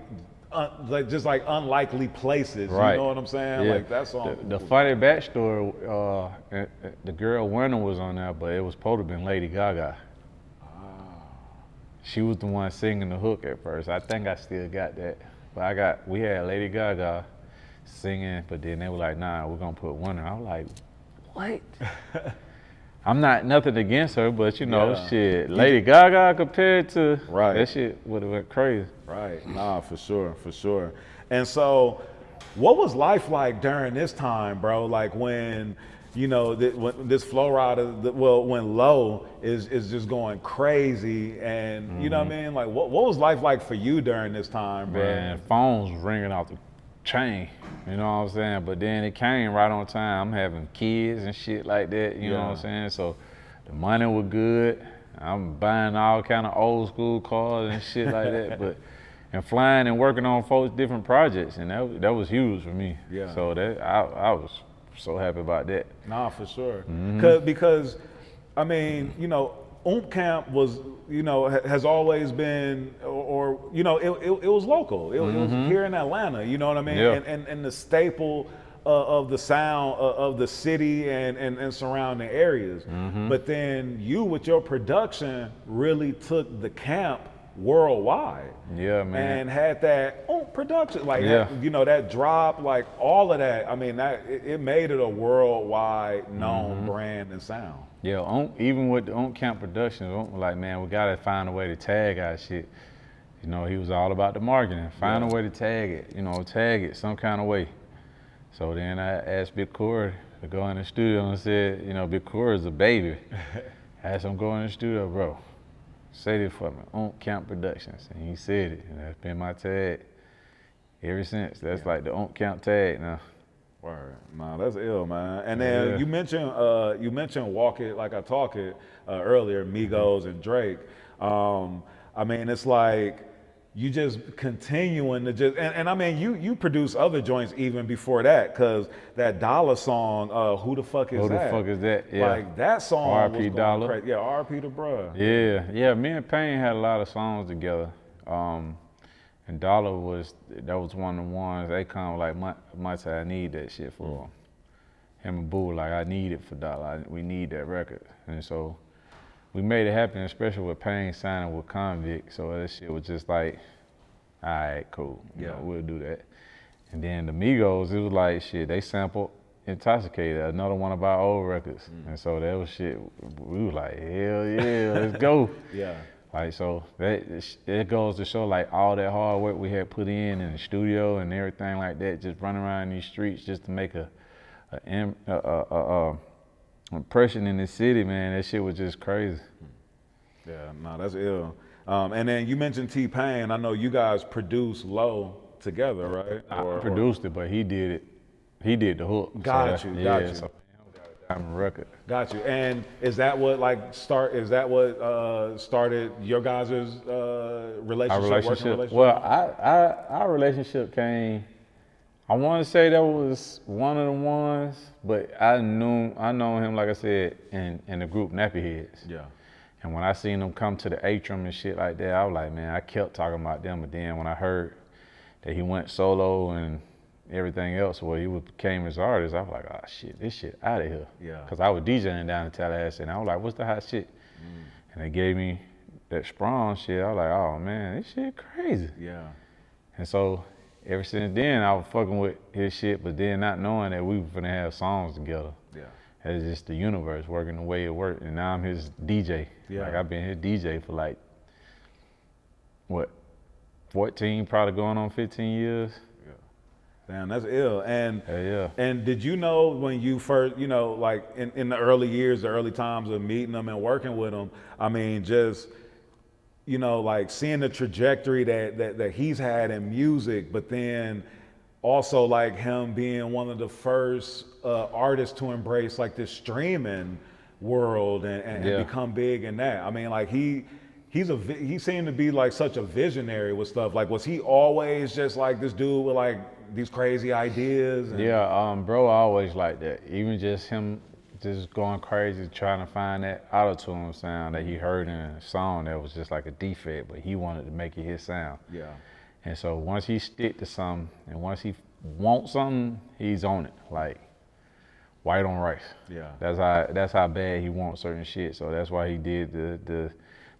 just like unlikely places. Right. You know what I'm saying? Yeah. Like that song. The funny backstory, the girl Winter was on there, but it was supposed to have been Lady Gaga. She was the one singing the hook at first. I think I still got that. But we had Lady Gaga singing, but then they were like, nah, we're gonna put Winter. I was like, what? I'm not nothing against her, but you know, shit, Lady Gaga compared to that shit would have went crazy. Right, nah, for sure. And so, what was life like during this time, bro? Like when, you know, when this Flo Rida, when Low is just going crazy, and you know what I mean? Like, what was life like for you during this time, bro? Man, phones ringing off the chain, you know what I'm saying? But then it came right on time. I'm having kids and shit like that, you know what I'm saying? So the money was good. I'm buying all kind of old school cars and shit like that, and flying and working on folks' different projects, and that was huge for me. Yeah. So I was so happy about that. Nah, for sure. Because I mean, you know, Oomp Camp was, you know, has always been, or you know, it was local. It was here in Atlanta. You know what I mean? Yeah. And the staple of the sound of the city and surrounding areas. But then you, with your production, really took the camp worldwide. Yeah, man. And had that production, like that, you know, that drop, like all of that. I mean, it made it a worldwide known brand and sound. Yeah, even with the Oomp Camp Productions, Oomp was like, man, we gotta find a way to tag our shit. You know, he was all about the marketing. Find a way to tag it some kind of way. So then I asked Big Corey to go in the studio and said, you know, Big Corey's a baby. I asked him to go in the studio, bro, say this for me, Oomp Camp Productions. And he said it, and that's been my tag ever since. That's like the Oomp Camp tag now. Word. Nah, that's ill, man. And then you mentioned Walk It Like I Talk It earlier, Migos and Drake. I mean, it's like you just continuing to just, and I mean, you produce other joints even before that, cause that Dollar song, Who the Fuck Is That? Who the fuck is that? Yeah. Like that song R.I.P. was Dollar. crazy. Yeah, R.I.P. the bruh. Yeah. Me and Payne had a lot of songs together. And Dollar was one of the ones they kind of like, Montay, I need that shit for him and Boo, like I need it for Dollar. We need that record. And so we made it happen, especially with Payne signing with Convict. So that shit was just like, all right, cool. You know, we'll do that. And then the Migos, it was like, shit, they sampled Intoxicated, another one of our old records. And so that was shit, we was like, hell yeah, let's go. Yeah. Like, so it goes to show like all that hard work we had put in the studio and everything like that, just running around these streets just to make a impression in the city, man. That shit was just crazy. Yeah, no, that's ill. And then you mentioned T-Pain. I know you guys produced Low together, right? I produced it, but he did it. He did the hook. Got you. So diamond record. Got you. And is that what started your guys' relationship? Working relationship? Well, our relationship came, I want to say that was one of the ones, but I know him, like I said, in the group Nappy Heads. Yeah. And when I seen them come to the atrium and shit like that, I was like, man, I kept talking about them. But then when I heard that he went solo and everything else, well, he became his artist, I was like, oh shit, this shit out of here. Yeah. Cause I was DJing down in Tallahassee and I was like, what's the hot shit? And they gave me that Sprung shit. I was like, oh man, this shit crazy. Yeah. And so ever since then, I was fucking with his shit, but then not knowing that we were gonna have songs together. Yeah. It's just the universe working the way it worked. And now I'm his DJ. Yeah. Like I've been his DJ for like, what, 14, probably going on 15 years. Damn, that's ill. And Yeah. and did you know when you first, you know, like in the early years, the early times of meeting them and working with them, I mean, just, you know, like seeing the trajectory that he's had in music, but then also like him being one of the first artists to embrace like this streaming world and become big in that. I mean, like he seemed to be like such a visionary with stuff. Like, was he always just like this dude with like these crazy ideas? Yeah, bro, always like that. Even just him just going crazy trying to find that auto-tune sound that he heard in a song that was just like a defect, but he wanted to make it his sound. Yeah. And so once he stick to something and once he wants something, he's on it. Like white on rice. Yeah. That's how bad he wants certain shit. So that's why he did the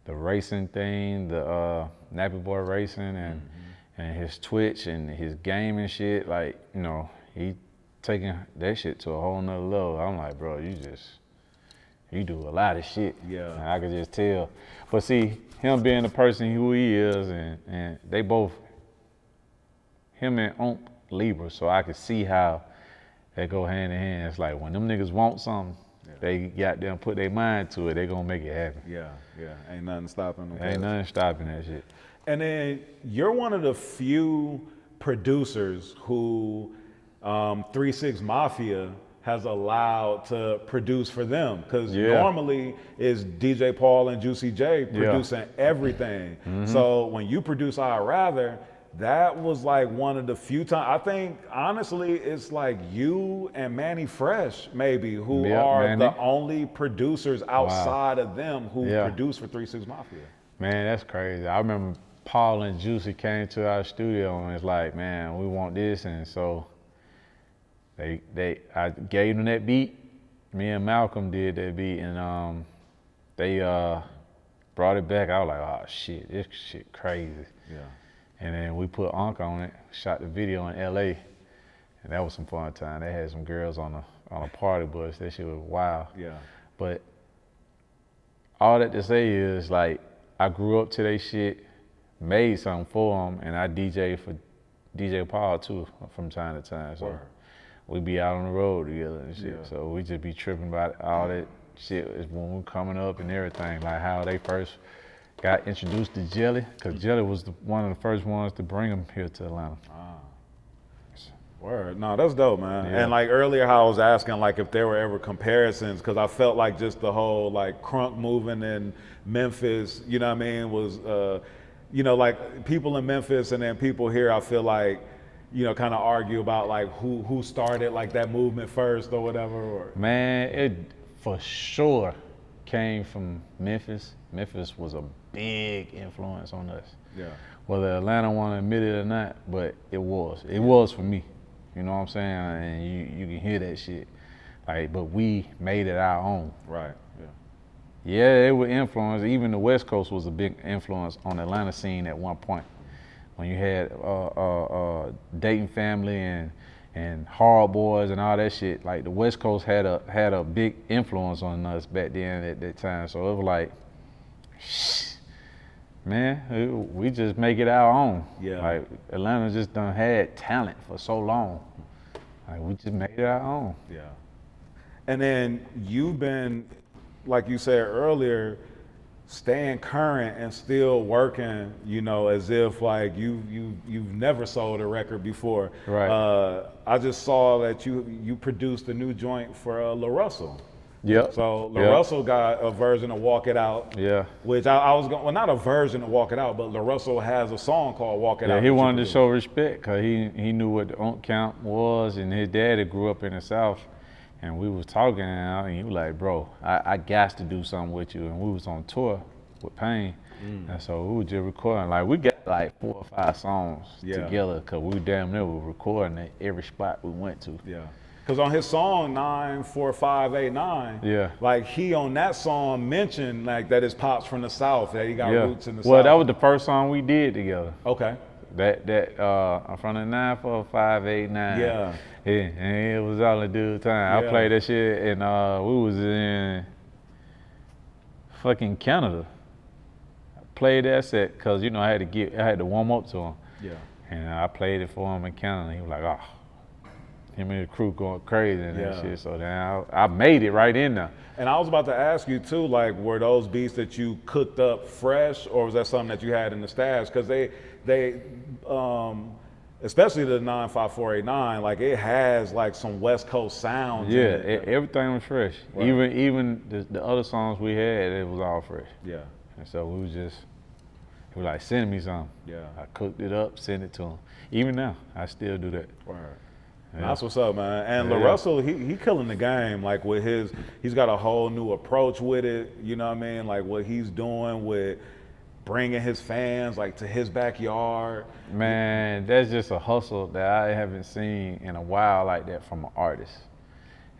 racing thing, the Nappy Boy racing and his Twitch and his gaming shit. Like, you know, he taking that shit to a whole nother level. I'm like, bro, you do a lot of shit. Yeah. And I could just tell. But see, him being the person who he is, and they both, him and Oomp Libra, so I could see how they go hand in hand. It's like when them niggas want something, they got them put their mind to it, they gonna make it happen. Yeah, yeah. Ain't nothing stopping them. Ain't nothing stopping that shit. And then you're one of the few producers who 3-6 Mafia has allowed to produce for them. Because normally it's DJ Paul and Juicy J producing everything. So when you produce I'd Rather, that was like one of the few times, I think honestly it's like you and Manny Fresh maybe who are the only producers outside of them who produce for 3-6 Mafia. Man, that's crazy. I remember Paul and Juicy came to our studio and it's like, man, we want this, and so I gave them that beat. Me and Malcolm did that beat, and they brought it back. I was like, oh shit, this shit crazy. Yeah. And then we put Unk on it, shot the video in LA, and that was some fun time. They had some girls on a party bus. That shit was wild. Yeah. But all that to say is, like, I grew up to their shit, made something for them, and I DJ for DJ Paul too from time to time. So we be out on the road together and shit. Yeah. So we just be tripping about all that shit when we coming up and everything, like how they first got introduced to Jelly, because Jelly was one of the first ones to bring him here to Atlanta. Word. No, that's dope, man. Yeah. And like earlier how I was asking like if there were ever comparisons, because I felt like just the whole like crunk moving in Memphis, you know what I mean, was, you know, like people in Memphis and then people here, I feel like, you know, kind of argue about like who started like that movement first or whatever. Or. Man, it for sure came from Memphis. Memphis was a big influence on us. Yeah. Whether Atlanta want to admit it or not, but it was. It was for me. You know what I'm saying? And you can hear that shit. Like, but we made it our own. Right. Yeah. Yeah, it was influence. Even the West Coast was a big influence on the Atlanta scene at one point. When you had Dayton Family and Hard Boys and all that shit, like the West Coast had a big influence on us back then at that time. So it was like, man, we just make it our own. Yeah. Like Atlanta just done had talent for so long. Like we just made it our own. Yeah. And then you've been, like you said earlier, staying current and still working, you know, as if like you've never sold a record before. Right. I just saw that you produced a new joint for LaRussell. Yep. So LaRussell got a version of Walk It Out. Yeah. Which I was going, well, not a version of Walk It Out, but LaRussell has a song called Walk It Out. Yeah, he wanted to show respect because he knew what the Oomp Camp was, and his daddy grew up in the South, And we was talking, and he was like, bro, I got to do something with you. And we was on tour with Pain. And so we were just recording. Like, we got like 4 or 5 songs together, because we damn near were recording at every spot we went to. Yeah. Because on his song 94589, like he on that song mentioned like that his pops from the South, that he got roots in the South. Well, that was the first song we did together. Okay. That from the 94589. Yeah. And it was all a dude time. I played that shit, and we was in fucking Canada. I played that set because, you know, I had to warm up to him. Yeah. And I played it for him in Canada. He was like, oh, him and the crew going crazy and that shit. So then I made it right in there. And I was about to ask you too, like, were those beats that you cooked up fresh, or was that something that you had in the stash? Because they especially the 95489, like it has like some West Coast sounds. Yeah, everything was fresh. Right. Even the other songs we had, it was all fresh. Yeah. And so we was like, send me something. Yeah. I cooked it up, sent it to him. Even now, I still do that. Right. Yeah. That's what's up, man. And LaRussell, he killing the game, like with he's got a whole new approach with it, you know what I mean? Like what he's doing with bringing his fans like to his backyard. Man, that's just a hustle that I haven't seen in a while like that from an artist.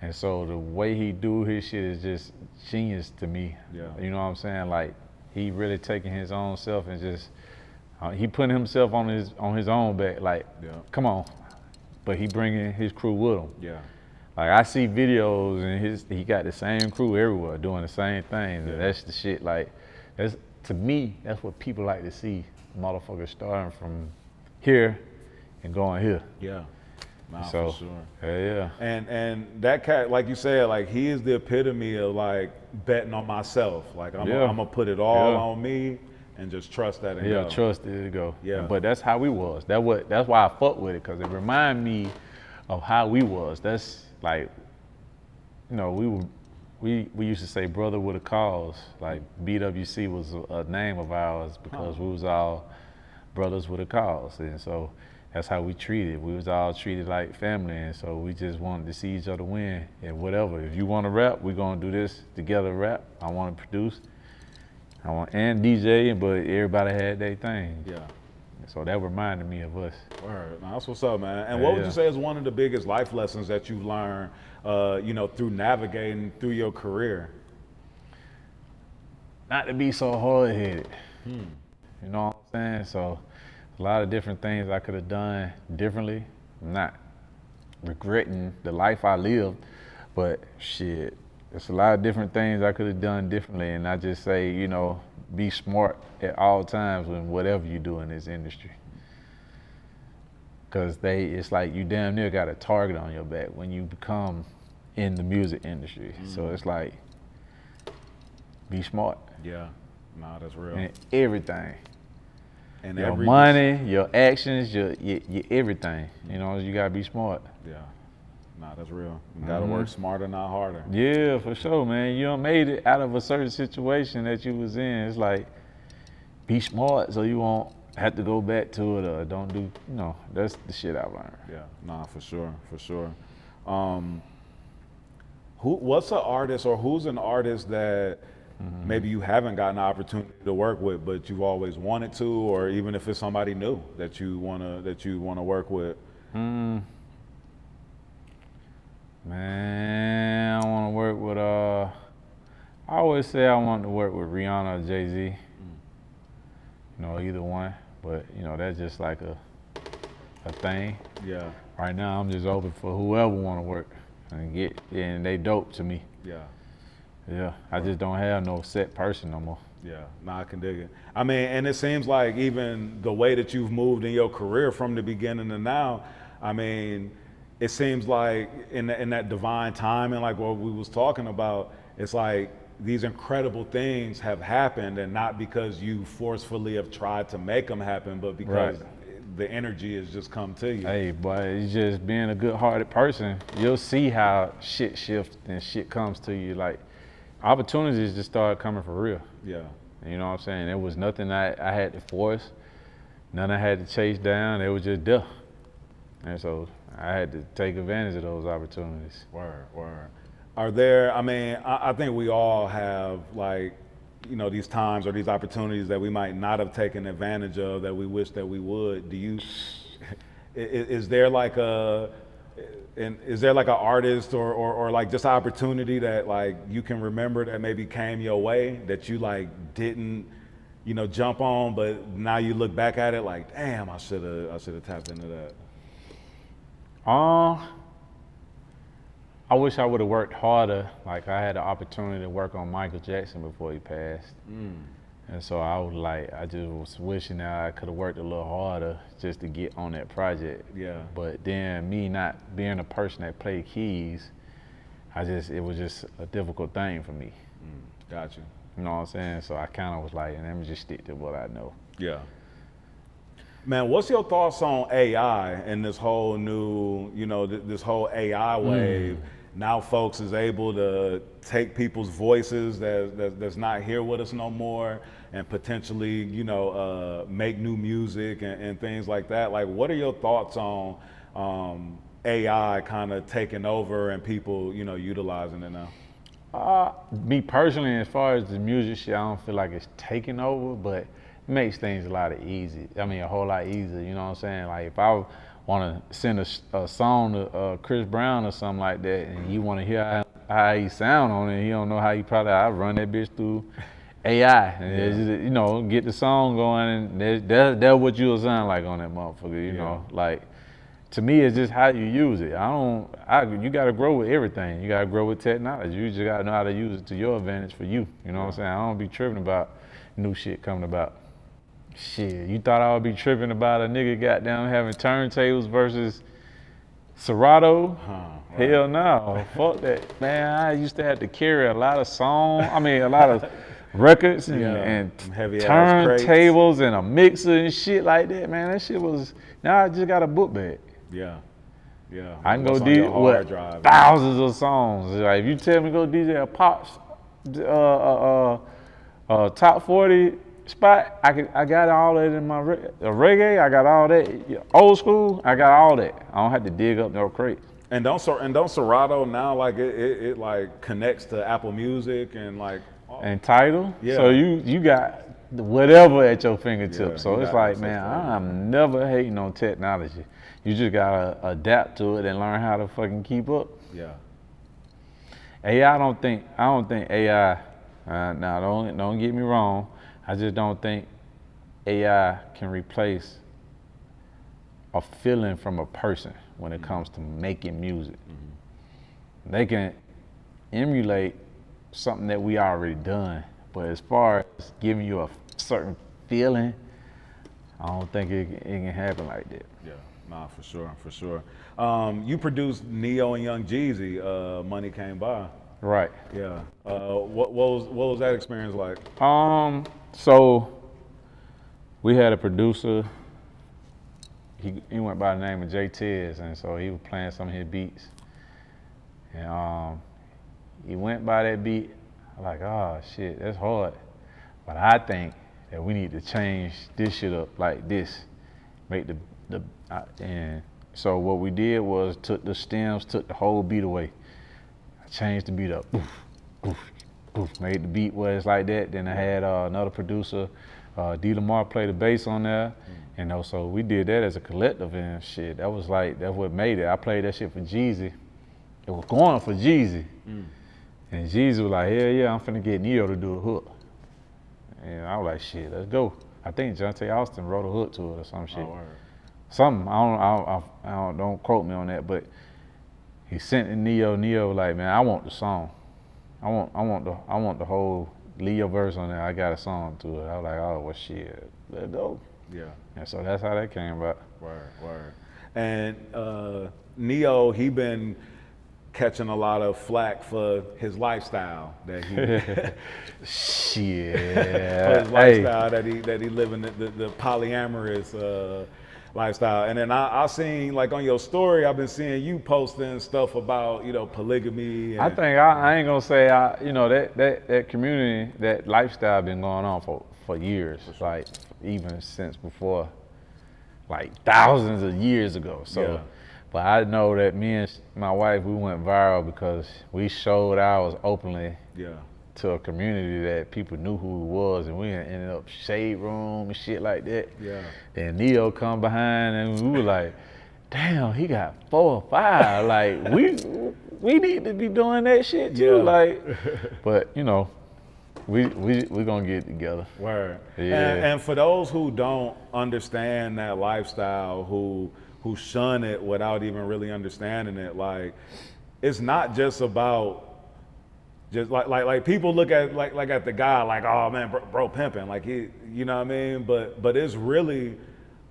And so the way he do his shit is just genius to me. Yeah. You know what I'm saying? Like he really taking his own self and just he putting himself on his own back. Like, come on. But he bringing his crew with him. Yeah. Like I see videos and he got the same crew everywhere doing the same thing. Yeah. That's the shit. Like to me, that's what people like to see. Motherfuckers starting from here and going here. Yeah. Nah, so, for sure. Yeah. And that cat, like you said, like he is the epitome of like betting on myself. Like I'm gonna put it all on me and just trust that and go. Trust it to go. Yeah. But that's how we was. That's why I fuck with it, because it remind me of how we was. That's like, you know, we used to say brother with a cause. Like BWC was a name of ours because we was all brothers with a cause. And so that's how we treated. We was all treated like family, and so we just wanted to see each other win. And whatever, if you want to rap, we're gonna do this together. Rap. I want to produce. And DJ, but everybody had their thing. Yeah. So that reminded me of us. Word. Now, that's what's up, man. And what would you say is one of the biggest life lessons that you've learned, you know, through navigating through your career? Not to be so hard-headed. You know what I'm saying? So a lot of different things I could have done differently. I'm not regretting the life I lived, but shit, there's a lot of different things I could have done differently. And I just say, you know, be smart at all times when whatever you do in this industry. Cause it's like you damn near got a target on your back when you become in the music industry. So it's like, be smart. Yeah, nah, that's real. And everything. And your money, your actions, your everything. You know, you gotta be smart. Yeah, nah, that's real. You gotta work smarter, not harder. Yeah, for sure, man. You done made it out of a certain situation that you was in. It's like, be smart so you won't have to go back to it or don't do, you know, that's the shit I learned. Yeah, nah, for sure. What's an artist, or who's an artist that maybe you haven't gotten the opportunity to work with, but you've always wanted to, or even if it's somebody new that you wanna work with? Man, I wanna work with I always say I want to work with Rihanna or Jay-Z. You know, either one, but you know, that's just like a thing. Yeah. Right now, I'm just open for whoever want to work and they dope to me. Yeah. Yeah, I just don't have no set person no more. Yeah, nah, I can dig it. I mean, and it seems like even the way that you've moved in your career from the beginning to now, I mean, it seems like in that divine timing, like what we was talking about, it's like these incredible things have happened, and not because you forcefully have tried to make them happen, but because the energy has just come to you. Hey, but it's just being a good-hearted person. You'll see how shit shifts and shit comes to you. Like, opportunities just started coming for real. Yeah. You know what I'm saying? It was nothing I had to force, none I had to chase down. It was just there. And so I had to take advantage of those opportunities. Word. Are there, I mean, I think we all have like, you know, these times or these opportunities that we might not have taken advantage of that we wish that we would. Do you, is there like an artist or like just an opportunity that like you can remember that maybe came your way that you like didn't, you know, jump on, but now you look back at it like, damn, I should have tapped into that. I wish I would have worked harder. Like I had the opportunity to work on Michael Jackson before he passed. And so I just was wishing that I could have worked a little harder just to get on that project. Yeah. But then me not being a person that played keys, it was just a difficult thing for me. Got you. You know what I'm saying? So I kind of was like, let me just stick to what I know. Yeah. Man, what's your thoughts on AI and this whole new, you know, this whole AI wave? Now folks is able to take people's voices that's not here with us no more and potentially, you know, make new music and things like that. Like, what are your thoughts on AI kind of taking over and people, you know, utilizing it now? Me personally, as far as the music shit, I don't feel like it's taking over, but it makes things a whole lot easier, you know what I'm saying? Like if I want to send a song to Chris Brown or something like that, and you want to hear how he sound on it, he don't know how he I run that bitch through AI, and just, you know, get the song going, and that's what you'll sound like on that motherfucker, you know? Like, to me, it's just how you use it. You gotta grow with everything. You gotta grow with technology. You just gotta know how to use it to your advantage for you. You know what I'm saying? I don't be tripping about new shit coming about. Shit, you thought I would be tripping about a nigga goddamn having turntables versus Serato? Right. Hell no, fuck that. Man, I used to have to carry a lot of a lot of records and heavy turntables and a mixer and shit like that, man. That shit was, now I just got a book bag. Yeah. I can go DJ thousands of songs. Like if you tell me to go DJ a Pops top 40 spot, I got all that in my reggae. I got all that old school. I got all that. I don't have to dig up no crate. And don't Serato now like it like connects to Apple Music and like and Tidal. Yeah. So you got whatever at your fingertips. So it's like, man, I'm never hating on technology. You just gotta adapt to it and learn how to fucking keep up. Yeah. AI, I don't think AI. Now don't get me wrong. I just don't think AI can replace a feeling from a person when it comes to making music. They can emulate something that we already done, but as far as giving you a certain feeling, I don't think it can happen like that. Yeah, nah, for sure. You produced Ne-Yo and Young Jeezy, Money Came By. Right. Yeah. What was that experience like? So we had a producer. He went by the name of J Tiz, and so he was playing some of his beats. And he went by that beat. I'm like, oh shit, that's hard. But I think that we need to change this shit up like this. Make and so what we did was took the stems, took the whole beat away. I changed the beat up. Oof, oof, oof. Made the beat where it's like that. Then I had another producer, D. Lamar, play the bass on there. And so we did that as a collective and shit. That's what made it. I played that shit for Jeezy. It was going for Jeezy. And Jeezy was like, hell yeah, I'm finna get Ne-Yo to do a hook. And I was like, shit, let's go. I think Montay Austin wrote a hook to it or some shit. Something, don't quote me on that, but he sent it to Ne-Yo. Ne-Yo like, man, I want the song. I want the whole Leo verse on there. I got a song to it. I was like, oh, well shit, let's go. Yeah. And so that's how that came about. Word. And Ne-Yo, he been catching a lot of flack for his lifestyle that he shit. for his lifestyle that he living the polyamorous lifestyle. And then I seen like on your story, I've been seeing you posting stuff about, you know, polygamy. And, I think I ain't gonna say that community, that lifestyle been going on for years. Like even since before like thousands of years ago. So, Yeah. but I know that me and my wife, we went viral because we showed ours openly to a community that people knew who we was, and we ended up shade room and shit like that. Yeah. And Ne-Yo come behind, and we were like, damn, he got 4 or 5. Like we need to be doing that shit too. Yeah. Like, but you know, we gonna get it together. Word. Yeah. And for those who don't understand that lifestyle, who shun it without even really understanding it, like it's not just about just like people look at like at the guy like, oh man, bro pimping, like he, you know what I mean? But it's really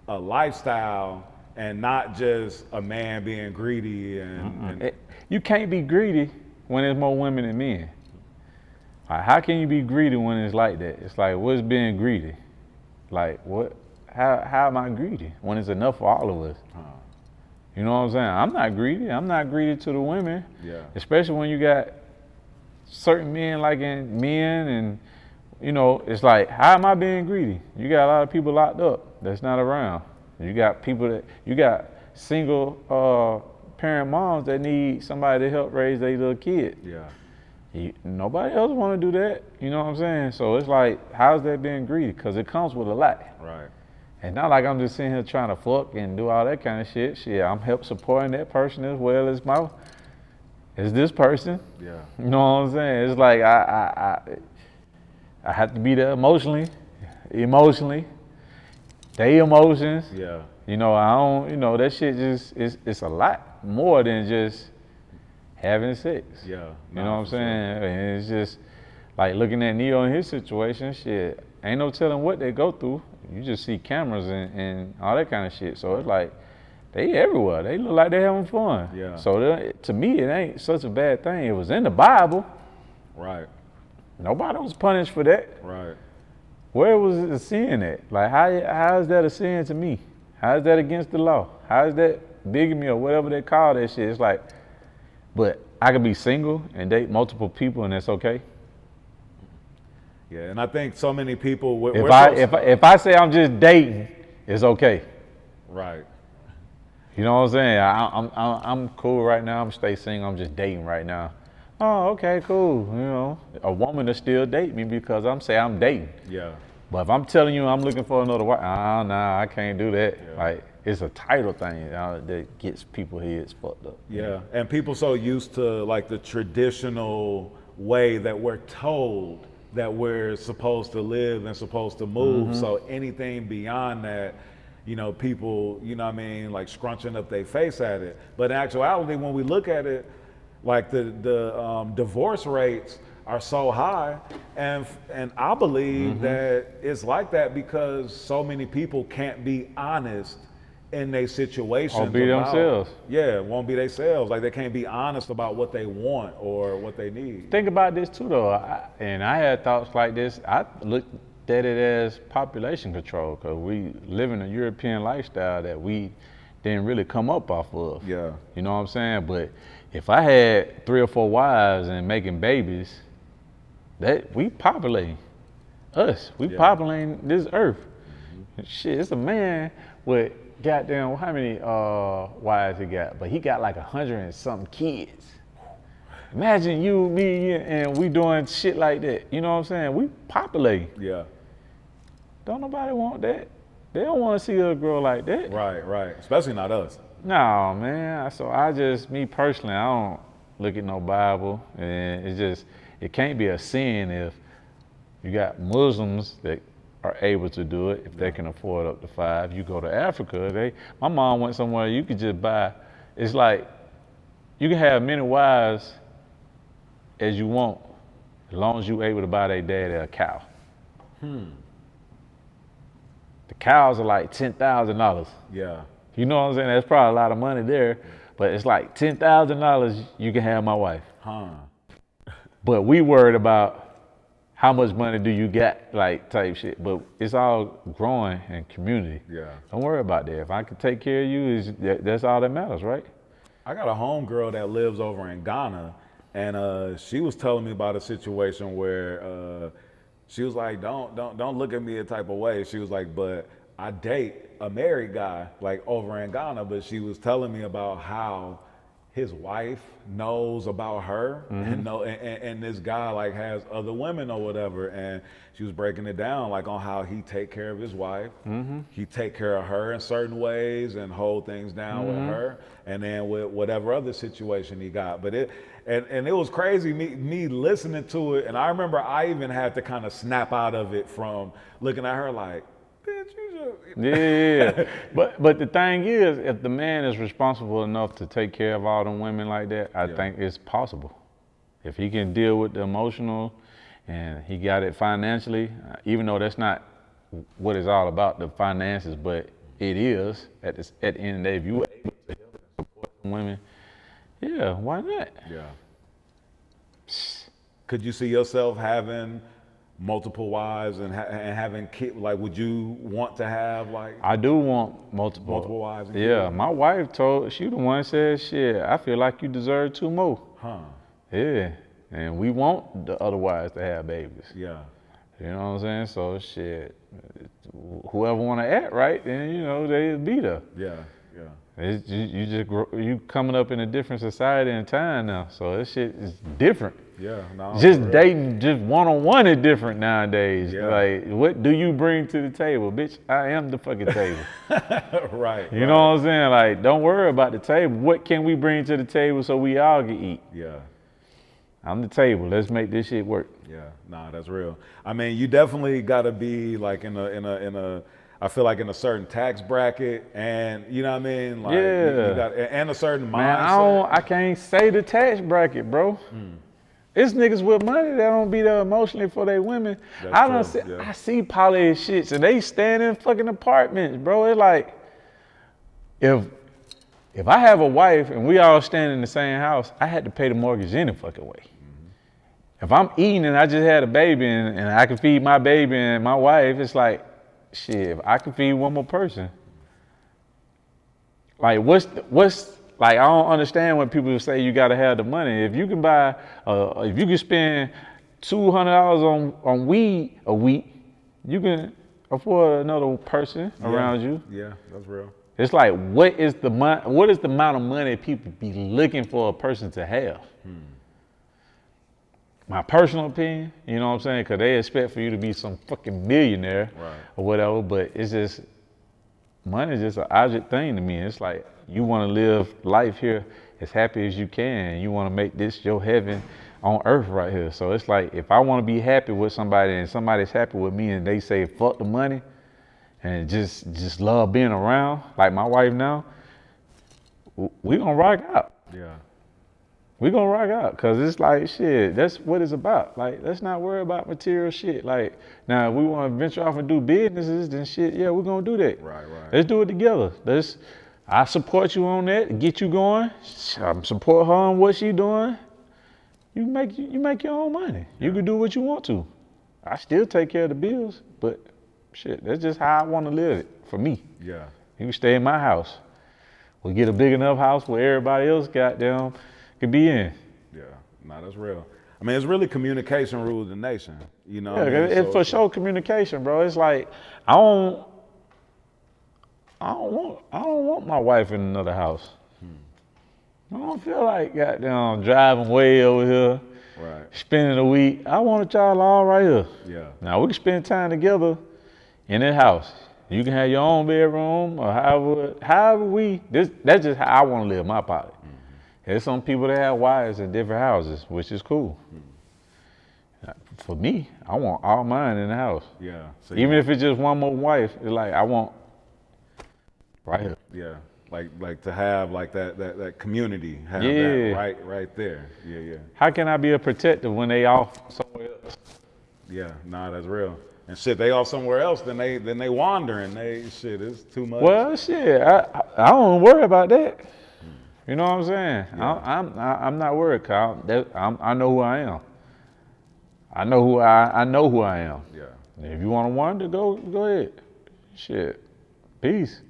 a lifestyle and not just a man being greedy and you can't be greedy when there's more women than men. Like, how can you be greedy when it's like that? It's like, what's being greedy? Like, what? How am I greedy when it's enough for all of us? You know what I'm saying? I'm not greedy. I'm not greedy to the women. Yeah. Especially when you got certain men like in men, and you know, it's like, how am I being greedy? You got a lot of people locked up that's not around. You got you got single parent moms that need somebody to help raise their little kid. Yeah. Nobody else want to do that. You know what I'm saying? So it's like, how's that being greedy? Because it comes with a lot. Right. And not like I'm just sitting here trying to fuck and do all that kind of shit. Shit, I'm help supporting that person as well as this person. Yeah. You know what I'm saying? It's like I have to be there emotionally, they emotions. Yeah. You know, I don't, you know, that shit just, it's a lot more than just having sex. Yeah. You know what I'm saying? And it's just like looking at Ne-Yo in his situation, shit, ain't no telling what they go through. You just see cameras and all that kind of shit. So it's like, they everywhere. They look like they having fun. Yeah. So to me, it ain't such a bad thing. It was in the Bible. Right. Nobody was punished for that. Right. Where was the sin at? Like, how is that a sin to me? How is that against the law? How is that bigamy or whatever they call that shit? It's like, but I could be single and date multiple people and that's okay. Yeah, and I think so many people. If I say I'm just dating, it's okay. Right. You know what I'm saying? I'm cool right now. I'm stay single. I'm just dating right now. Oh, okay, cool. You know, a woman will still date me because I'm dating. Yeah. But if I'm telling you I'm looking for another wife, nah, I can't do that. Yeah. Like, it's a title thing that gets people heads fucked up. Yeah, and people so used to like the traditional way that we're told that we're supposed to live and supposed to move. So anything beyond that, you know, people, you know what I mean, like scrunching up their face at it. But in actuality, when we look at it, like the divorce rates are so high, and I believe that it's like that because so many people can't be honest in their situations. Or be themselves. Yeah, won't be themselves. Like they can't be honest about what they want or what they need. Think about this too, though. I had thoughts like this. I looked at it as population control because we live in a European lifestyle that we didn't really come up off of. Yeah. You know what I'm saying? But if I had 3 or 4 wives and making babies, that we populating us. We populating this earth. Shit, it's a man with goddamn how many wives he got, but he got like 100 and something kids. Imagine you, me, and we doing shit like that. You know what I'm saying? We populating. Yeah. Don't nobody want that. They don't want to see us grow like that. Right. Especially not us. No, man. So me personally, I don't look at no Bible, and it can't be a sin if you got Muslims that are able to do it if they can afford up to 5. You go to Africa, my mom went somewhere you could just buy. It's like you can have many wives as you want, as long as you're able to buy their daddy a cow. The cows are like $10,000. Yeah. You know what I'm saying? That's probably a lot of money there, but it's like $10,000 you can have my wife. But we worried about how much money do you get, like type shit. But it's all growing in community. Yeah. Don't worry about that. If I can take care of you, that's all that matters, right? I got a homegirl that lives over in Ghana, and she was telling me about a situation where she was like, don't look at me a type of way. She was like, but I date a married guy, like over in Ghana, but she was telling me about how his wife knows about her and this guy like has other women or whatever, and she was breaking it down like on how he take care of his wife, he take care of her in certain ways and hold things down with her, and then with whatever other situation he got. But it was crazy me listening to it, and I remember I even had to kind of snap out of it from looking at her like, bitch, you should. Yeah, but the thing is, if the man is responsible enough to take care of all them women like that, I think it's possible. If he can deal with the emotional and he got it financially, even though that's not what it's all about, the finances, but it is at the end of the day, if you were able to help and support them women, yeah, why not? Yeah. Could you see yourself having multiple wives and having kids? Like, would you want to have like? I do want multiple wives. And yeah, kids? my wife she the one said, shit, I feel like you deserve 2 more. Huh. Yeah, and we want the other wives to have babies. Yeah. You know what I'm saying? So shit, whoever want to act right, then you know they'll be there. Yeah. Yeah. It's, you coming up in a different society and time now, so this shit is different. Yeah, no. Just dating, just one-on-one is different nowadays. Yeah. Like, what do you bring to the table? Bitch, I am the fucking table. Right. You know what I'm saying? Like, don't worry about the table. What can we bring to the table so we all can eat? Yeah. I'm the table. Let's make this shit work. Yeah, nah, that's real. I mean, you definitely got to be like in a I feel like in a certain tax bracket, and you know what I mean? Like, yeah. You got, and a certain mindset. Man, I can't say the tax bracket, bro. It's niggas with money that don't be there emotionally for their women. I see poly shits and they stand in fucking apartments, bro. It's like, if I have a wife and we all stand in the same house, I had to pay the mortgage any fucking way. If I'm eating and I just had a baby and I can feed my baby and my wife, it's like, shit, if I can feed one more person. Like, what's like, I don't understand when people say you gotta have the money. If you can buy, if you can spend $200 on weed a week, you can afford another person around you. Yeah, that's real. It's like, what is the amount of money people be looking for a person to have? My personal opinion, you know what I'm saying? Because they expect for you to be some fucking millionaire or whatever, but it's just, money is just an object thing to me. It's like, you want to live life here as happy as you can. You want to make this your heaven on earth right here. So it's like, if I want to be happy with somebody and somebody's happy with me and they say, fuck the money and just love being around, like my wife now, we gonna rock out. Yeah. We gonna rock out, cause it's like, shit, that's what it's about. Like, let's not worry about material shit. Like, now if we wanna venture off and do businesses, then shit, yeah, we're gonna do that. Right. Let's do it together. I support you on that, get you going. Support her on what she doing. You make your own money. You can do what you want to. I still take care of the bills, but shit, that's just how I wanna live it, for me. Yeah. You can stay in my house. We'll get a big enough house where everybody else goddamn could be in. Yeah, nah, that's real. I mean, it's really communication rules the nation, you know? Yeah, what I mean? it's for sure communication, bro. It's like, I don't want my wife in another house. I don't feel like goddamn driving way over here, spending a week. I want y'all all right here. Yeah. Now we can spend time together in this house. You can have your own bedroom or however that's just how I want to live my pocket. There's some people that have wives in different houses, which is cool. For me, I want all mine in the house. Yeah. So even if it's just one more wife, it's like I want right here. Yeah. Like to have like that community, have that right there. Yeah. How can I be a protector when they off somewhere else? Yeah, nah, that's real. And shit, they off somewhere else, then they wandering. It's too much. Well, shit, I don't worry about that. You know what I'm saying? Yeah. I'm not worried, Kyle. I know who I am. I know who I am. Yeah. If you want to wander, go ahead. Shit. Peace.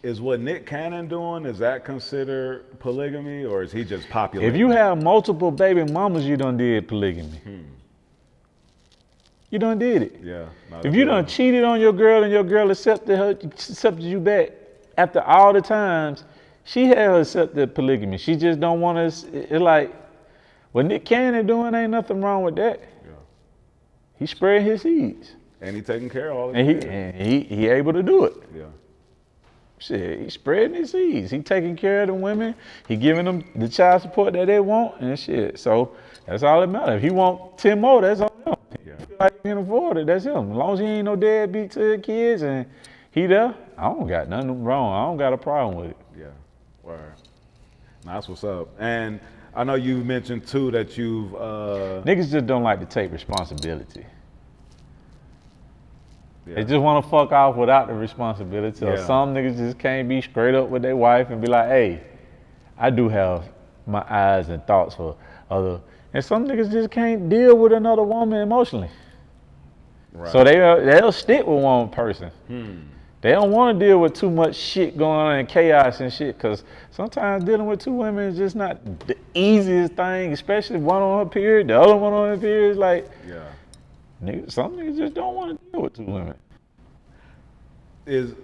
Is what Nick Cannon doing, is that considered polygamy, or is he just popular? If you have multiple baby mamas, you done did polygamy. You done did it. Yeah. No, If you done cheated on your girl and your girl accepted you back after all the times, she had accepted polygamy. She just don't want us. It's like what Nick Cannon doing ain't nothing wrong with that. Yeah. He spread his seeds. And he taking care of all of And he able to do it. Yeah. Shit, he spreading his seeds. He taking care of the women. He giving them the child support that they want and shit. So that's all that matters. If he want 10 more, that's on him. Yeah. If he like he can afford it, that's him. As long as he ain't no deadbeat to his kids and he there, I don't got nothing wrong. I don't got a problem with it. Yeah. Word. Nah, that's what's up. And I know you mentioned too that you've Niggas just don't like to take responsibility. yeah. They just want to fuck off without the responsibility. Or Yeah. some niggas just can't be straight up with their wife and be like, hey, I do have my eyes and thoughts for other. And some niggas just can't deal with another woman emotionally. Right. So they'll stick with one person. They don't want to deal with too much shit going on and chaos and shit, because sometimes dealing with two women is just not the easiest thing, especially one on her period, the other one on her period. Like, Yeah. some niggas just don't want to deal with two women. Is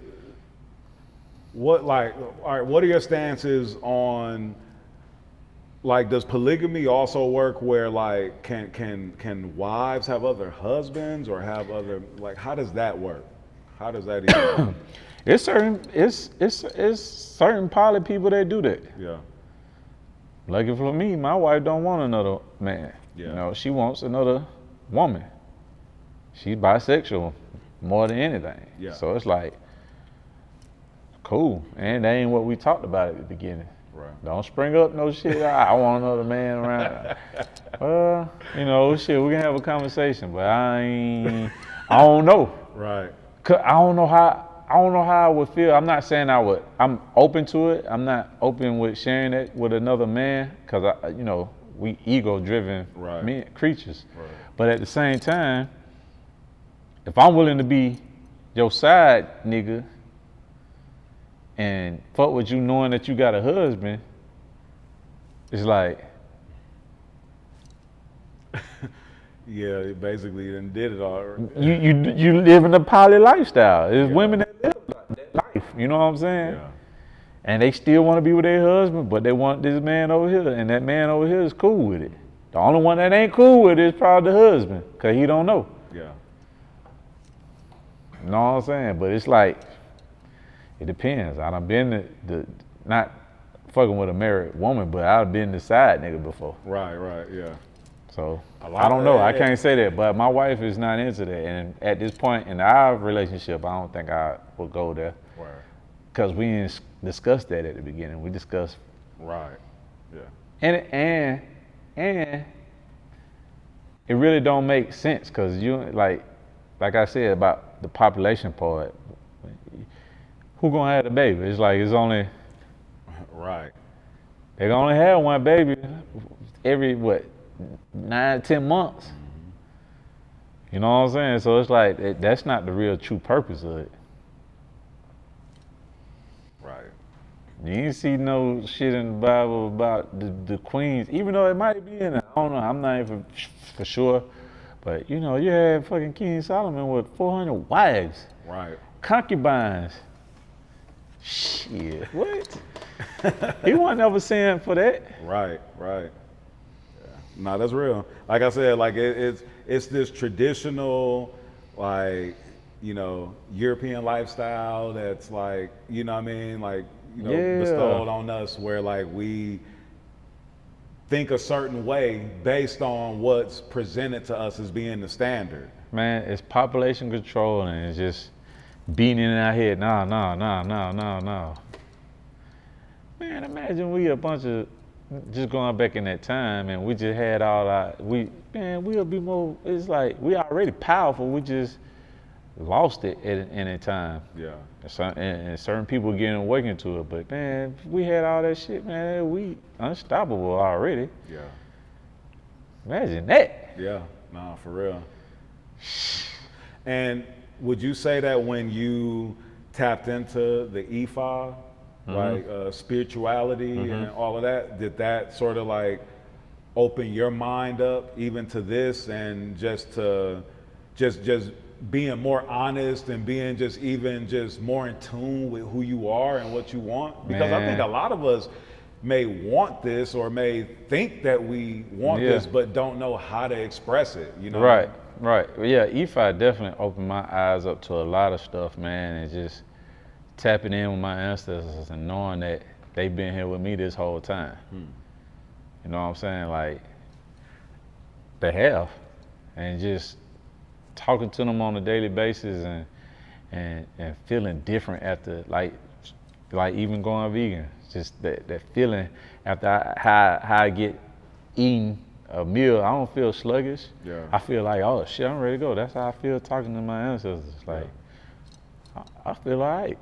what like all right, what are your stances on like does polygamy also work where like can wives have other husbands or have other like how does that work? How does that even It's certain poly people that do that. Yeah. Lucky for me, my wife don't want another man. Yeah. You know, she wants another woman. She's bisexual more than anything. Yeah. So it's like, cool. And that ain't what we talked about at the beginning. Right. Don't spring up no shit. I want another man around. Well, you know, shit, we can have a conversation, but I don't know. Right. 'Cause I don't know how I would feel. I'm not saying I'm open to it. I'm not open with sharing it with another man, because we ego-driven Right. creatures. Right. But at the same time, if I'm willing to be your side nigga and fuck with you knowing that you got a husband, it's like, Yeah, basically you done did it all. you live in a poly lifestyle. There's women that live that life, you know what I'm saying? Yeah. And they still want to be with their husband, but they want this man over here, and that man over here is cool with it. The only one that ain't cool with it is probably the husband, because he don't know. Yeah. You know what I'm saying? But it's like, it depends. I done been not fucking with a married woman, but I've been the side nigga before. Right, yeah. So, A lot I don't know. of- I can't say that, but my wife is not into that. And at this point in our relationship, I don't think I will go there. Right. Because we didn't discuss that at the beginning. We discussed, Right. Yeah. and it really don't make sense, because you, like I said about the population part, who gonna have the baby? It's like, it's only, Right. they can only have one baby every, 9, 10 months. You know what I'm saying? So it's like, that's not the real true purpose of it. Right. You ain't see no shit in the Bible about the queens, even though it might be in it. I don't know, I'm not even for sure. But you had fucking King Solomon with 400 wives, Right. concubines. Shit, what? He wasn't ever saying for that. Right. Yeah. No, that's real. Like I said, like it's this traditional, like, European lifestyle that's like, you know what I mean? Like, Yeah. bestowed on us where like we think a certain way based on what's presented to us as being the standard. Man, it's population control, and it's just beating in our head. No. Man, imagine we a bunch of, just going back in that time, and we just had all our, we'll be more, it's like, we already powerful, we just lost it in that time. Yeah. And certain people getting awakened to it, but man, if we had all that shit, man, we unstoppable already. Yeah. Imagine that. Yeah. No, for real. And would you say that when you tapped into the Ifa, like spirituality and all of that, did that sort of like open your mind up even to this and just to just being more honest and being just more in tune with who you are and what you want? Because I think a lot of us may want this or may think that we want this, but don't know how to express it, you know? Right. Yeah, EFI definitely opened my eyes up to a lot of stuff, man, and just tapping in with my ancestors and knowing that they've been here with me this whole time. You know what I'm saying? Like, they have. And just talking to them on a daily basis and feeling different after, like even going vegan. Just that feeling after how I get eating a meal, I don't feel sluggish. Yeah. I feel like, oh shit, I'm ready to go. That's how I feel talking to my ancestors. Like, I feel all right.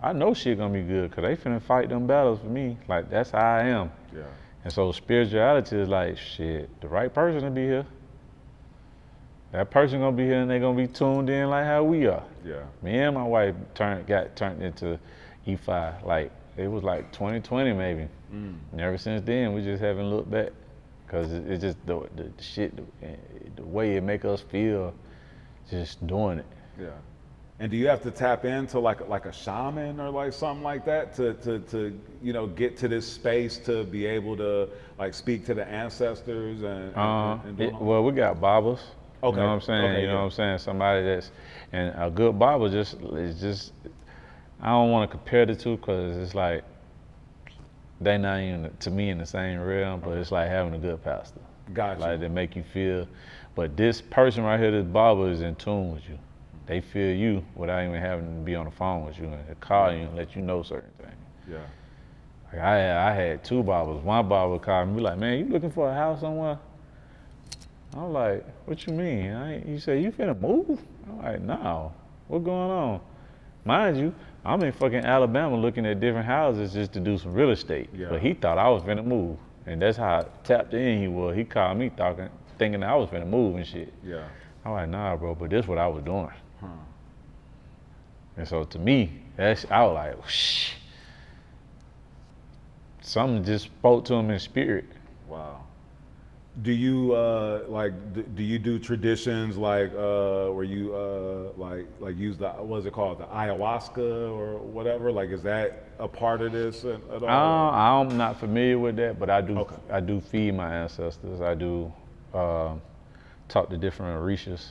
I know shit gonna be good because they finna fight them battles for me. Like, that's how I am. Yeah. And so spirituality is like, shit, the right person to be here. That person gonna be here and they gonna be tuned in like how we are. Yeah. Me and my wife got turned into E5. Like, it was like 2020 maybe. And ever since then, we just haven't looked back. Cause it's just the shit, the way it make us feel, just doing it. Yeah. And do you have to tap into like a shaman or like something like that to you know, get to this space to be able to like speak to the ancestors and well, we got Babas. Okay. You know what I'm saying? Okay, you know what I'm saying? Somebody that's, and a good Baba is just, I don't want to compare the two because it's like, they not even, to me, in the same realm, but it's like having a good pastor. Gotcha. Like, they make you feel, but this person right here, this Baba, is in tune with you. They feel you without even having to be on the phone with you and they call you and let you know certain things. Yeah. Like, I had two Babas. One Baba called me like, man, you looking for a house somewhere? I'm like, what you mean? You say, you finna move? I'm like, no, what going on? Mind you, I'm in fucking Alabama looking at different houses just to do some real estate. Yeah. But he thought I was finna move. And that's how tapped in he was. He called me thinking that I was finna move and shit. Yeah. I'm like, nah, bro, but this what I was doing. And so to me, I was like, shh. Something just spoke to him in spirit. Wow. Do you do you do traditions like where you like use the, what's it called, the ayahuasca or whatever? Like, is that a part of this at all? I'm not familiar with that, but I do. Okay. I do feed my ancestors. I do talk to different orishas.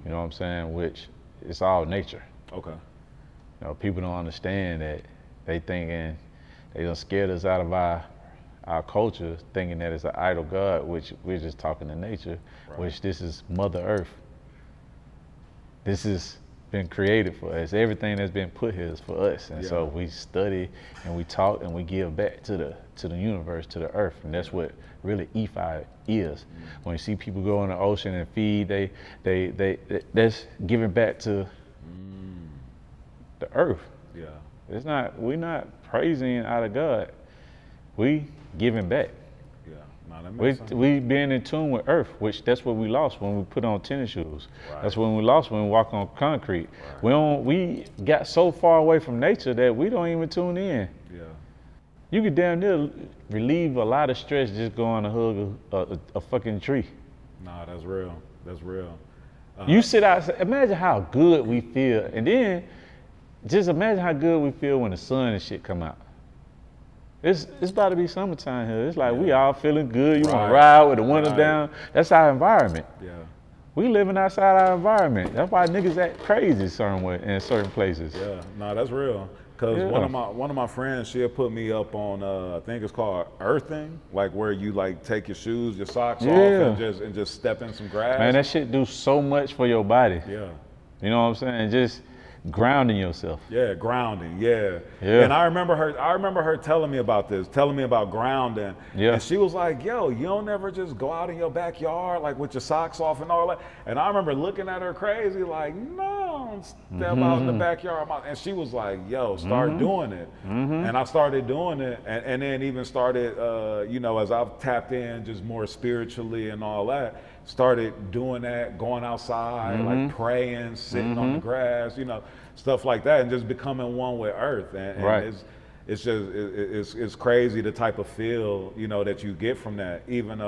You know what I'm saying? Which it's all nature. Okay. You know, people don't understand that. They thinking they done scared us out of our culture, thinking that it's an idol god, which we're just talking to nature, right. Which this is Mother Earth. This has been created for us. Everything that's been put here is for us. And so we study and we talk and we give back to the universe, to the earth. And that's what really EFI is. When you see people go in the ocean and feed, that's giving back to the earth. Yeah. We're not praising out of God. We giving back. Yeah, no, that makes sense. We being in tune with earth, which that's what we lost when we put on tennis shoes. Right. That's when we lost when we walk on concrete. Right. We got so far away from nature that we don't even tune in. Yeah. You could damn near relieve a lot of stress just going to hug a fucking tree. Nah, that's real. That's real. You sit outside, imagine how good we feel, and then just imagine how good we feel when the sun and shit come out. It's about to be summertime here. It's like we all feeling good. You want to ride with the window down. That's our environment. Yeah. We living outside our environment. That's why niggas act crazy in certain places. Yeah, no, that's real. Cause one of my friends, she'll put me up on I think it's called earthing, like where you like take your shoes, your socks off, and just step in some grass. Man, that shit do so much for your body. Yeah. You know what I'm saying? Just grounding yourself. Yeah, grounding. Yeah. And I remember her telling me about grounding. Yeah. And she was like, "Yo, you don't ever just go out in your backyard like with your socks off and all that." And I remember looking at her crazy, like, "No, step out in the backyard." And she was like, "Yo, start doing it." And I started doing it, and then even started, you know, as I've tapped in just more spiritually and all that. Started doing that, going outside, like praying, sitting on the grass, you know, stuff like that, and just becoming one with Earth. And it's just it's crazy the type of feel, you know, that you get from that. Even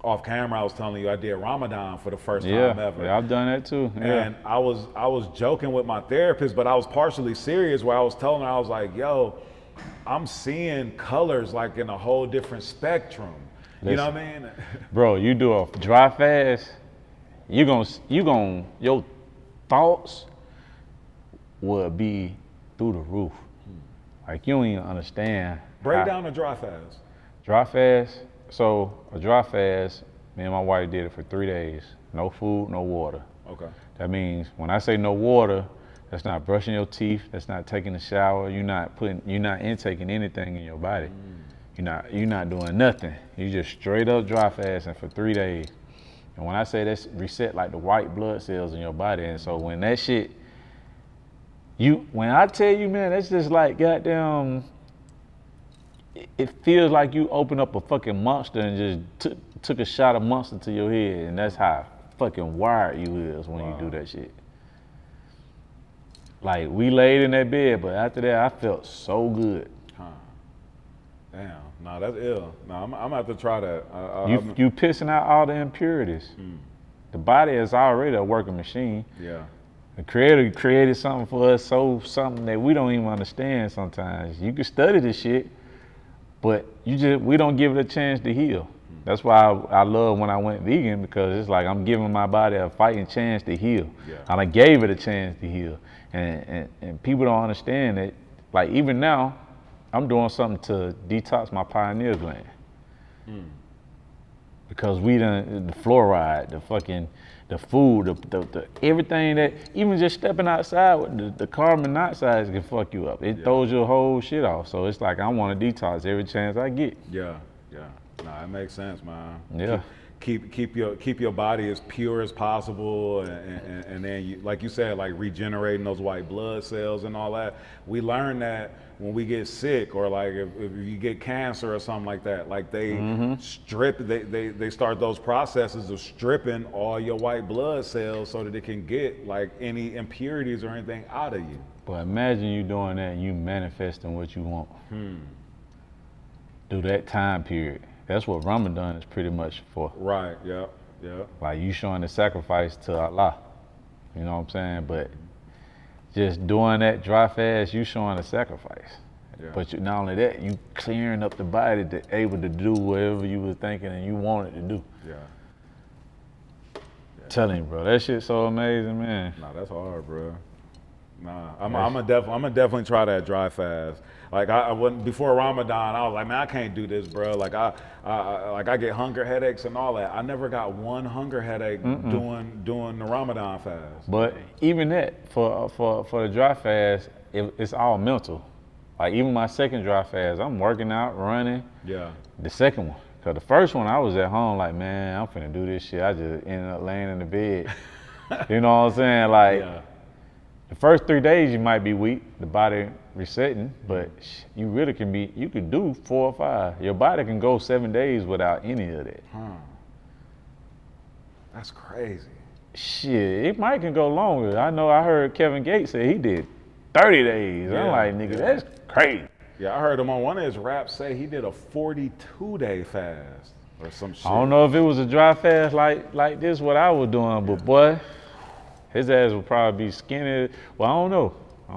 off camera, I was telling you I did Ramadan for the first time ever. Yeah, I've done that too. Yeah. And I was joking with my therapist, but I was partially serious where I was telling her, I was like, yo, I'm seeing colors like in a whole different spectrum. Listen, you know what I mean? Bro, you do a dry fast, your thoughts will be through the roof. Like, you don't even understand. Break down a dry fast. Dry fast, so a dry fast, me and my wife did it for 3 days. No food, no water. Okay. That means when I say no water, that's not brushing your teeth, that's not taking a shower, you're not intaking anything in your body. You're not doing nothing. You just straight up dry fasting for 3 days. And when I say that's reset like the white blood cells in your body, and so when that shit, when I tell you, man, that's just like goddamn, it feels like you open up a fucking monster and just took a shot of monster to your head, and that's how fucking wired you is when you do that shit. Like, we laid in that bed, but after that, I felt so good. Damn, nah, that's ill. Nah, I'm gonna have to try that. You pissing out all the impurities. The body is already a working machine. Yeah. The Creator created something for us, something that we don't even understand sometimes. You can study this shit, but we don't give it a chance to heal. That's why I love when I went vegan, because it's like I'm giving my body a fighting chance to heal. Yeah. And I gave it a chance to heal. And people don't understand that. Like, even now, I'm doing something to detox my pineal gland. Because the fluoride, the food, the everything that, even just stepping outside with the carbon monoxide can fuck you up. It throws your whole shit off. So it's like I want to detox every chance I get. Yeah. Nah, it makes sense, man. Yeah. Keep your body as pure as possible, and then you, like you said, like regenerating those white blood cells and all that. We learn that when we get sick, or like if you get cancer or something like that, like they they start those processes of stripping all your white blood cells so that it can get like any impurities or anything out of you. But imagine you doing that and you manifesting what you want. Through that time period. That's what Ramadan is pretty much for. Right, yeah. Like, you showing the sacrifice to Allah. You know what I'm saying? But just doing that dry fast, you showing a sacrifice. Yeah. But not only that, you clearing up the body to able to do whatever you was thinking and you wanted to do. Yeah. Telling you, bro, that shit's so amazing, man. Nah, that's hard, bro. Nah, I'm gonna definitely try that dry fast. Like I wouldn't, before Ramadan, I was like, man, I can't do this, bro. Like I get hunger headaches and all that. I never got one hunger headache doing the Ramadan fast. But even that, for the dry fast, it's all mental. Like, even my second dry fast, I'm working out, running. Yeah. The second one, cause the first one I was at home like, man, I'm finna do this shit. I just ended up laying in the bed. You know what I'm saying? Like. Yeah. The first 3 days you might be weak, the body resetting, but you really you can do 4 or 5. Your body can go 7 days without any of that. That's crazy. Shit, it might can go longer. I heard Kevin Gates say he did 30 days. I'm like, nigga, that's crazy. Yeah, I heard him on one of his raps say he did a 42-day fast or some shit. I don't know if it was a dry fast like this, what I was doing, but boy, his ass would probably be skinny. Well, I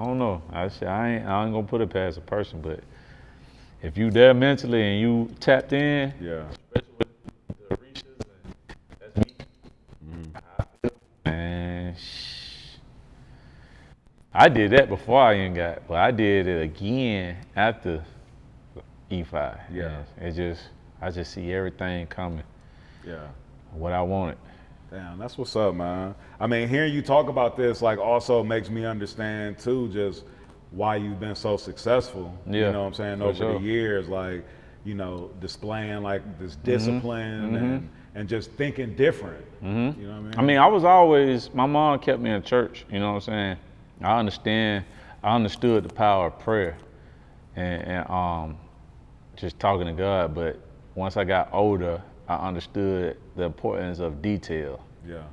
don't know. I ain't gonna put it past a person, but if you there mentally and you tapped in, especially with the reaches, and that's me. Man, I did that before I even got, but I did it again after E5. Yeah. I just see everything coming. Yeah. What I wanted. Damn, that's what's up, man. I mean, hearing you talk about this, like, also makes me understand too, just why you've been so successful. Yeah, you know what I'm saying, over the years, like, you know, displaying like this discipline and just thinking different. You know what I mean? My mom kept me in church, you know what I'm saying? I understood the power of prayer and just talking to God, but once I got older, I understood the importance of detail. Yeah.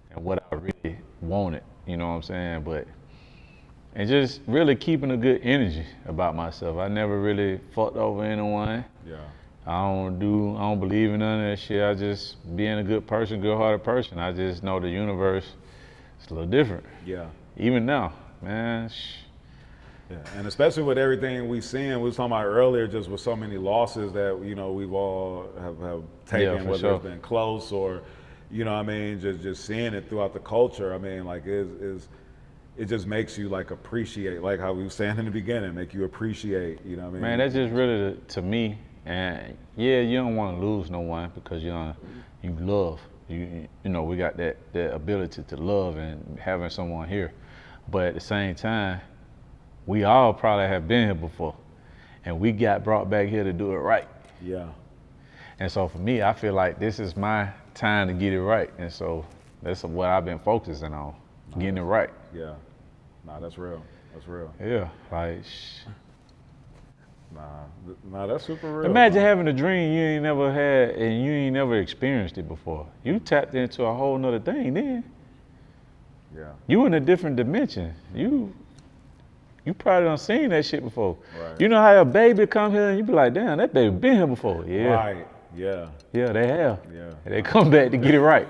And what I really wanted, you know what I'm saying? And just really keeping a good energy about myself. I never really fucked over anyone. Yeah. I don't believe in none of that shit. I just being a good person, good-hearted person. I just know the universe is a little different. Yeah. Even now, man. Yeah, and especially with everything we've seen, we was talking about earlier, just with so many losses that, you know, we've all have taken, whether it's been close or, you know what I mean, just seeing it throughout the culture. I mean, like, it just makes you, like, appreciate, like how we were saying in the beginning, make you appreciate, you know what I mean? Man, that's just really, to me, and yeah, you don't want to lose no one because you love. You know, we got that ability to love and having someone here. But at the same time, we all probably have been here before, and we got brought back here to do it right. Yeah. And so for me, I feel like this is my time to get it right, and so that's what I've been focusing on, getting it right. Yeah. Nah, that's real. That's real. Yeah, like. Nah, that's super real. Imagine having a dream you ain't never had and you ain't never experienced it before. You tapped into a whole nother thing then. Yeah. You in a different dimension. You probably done seen that shit before. Right. You know how a baby come here and you be like, damn, that baby been here before. Yeah. Right. Yeah. Yeah, they have. Yeah. And they come back to get it right.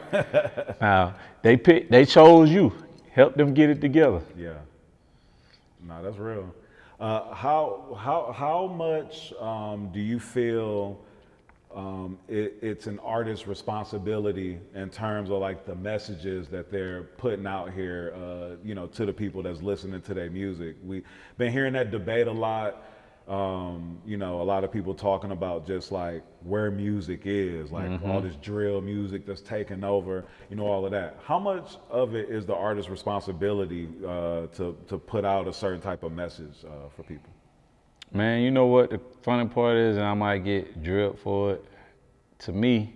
Now, they chose you. Help them get it together. Yeah. Nah, that's real. How much do you feel it's an artist's responsibility in terms of like the messages that they're putting out here, you know, to the people that's listening to their music? We've been hearing that debate a lot. You know, a lot of people talking about just like where music is, like all this drill music that's taking over, you know, all of that. How much of it is the artist's responsibility to put out a certain type of message for people? Man, you know what the funny part is, and I might get drilled for it. To me,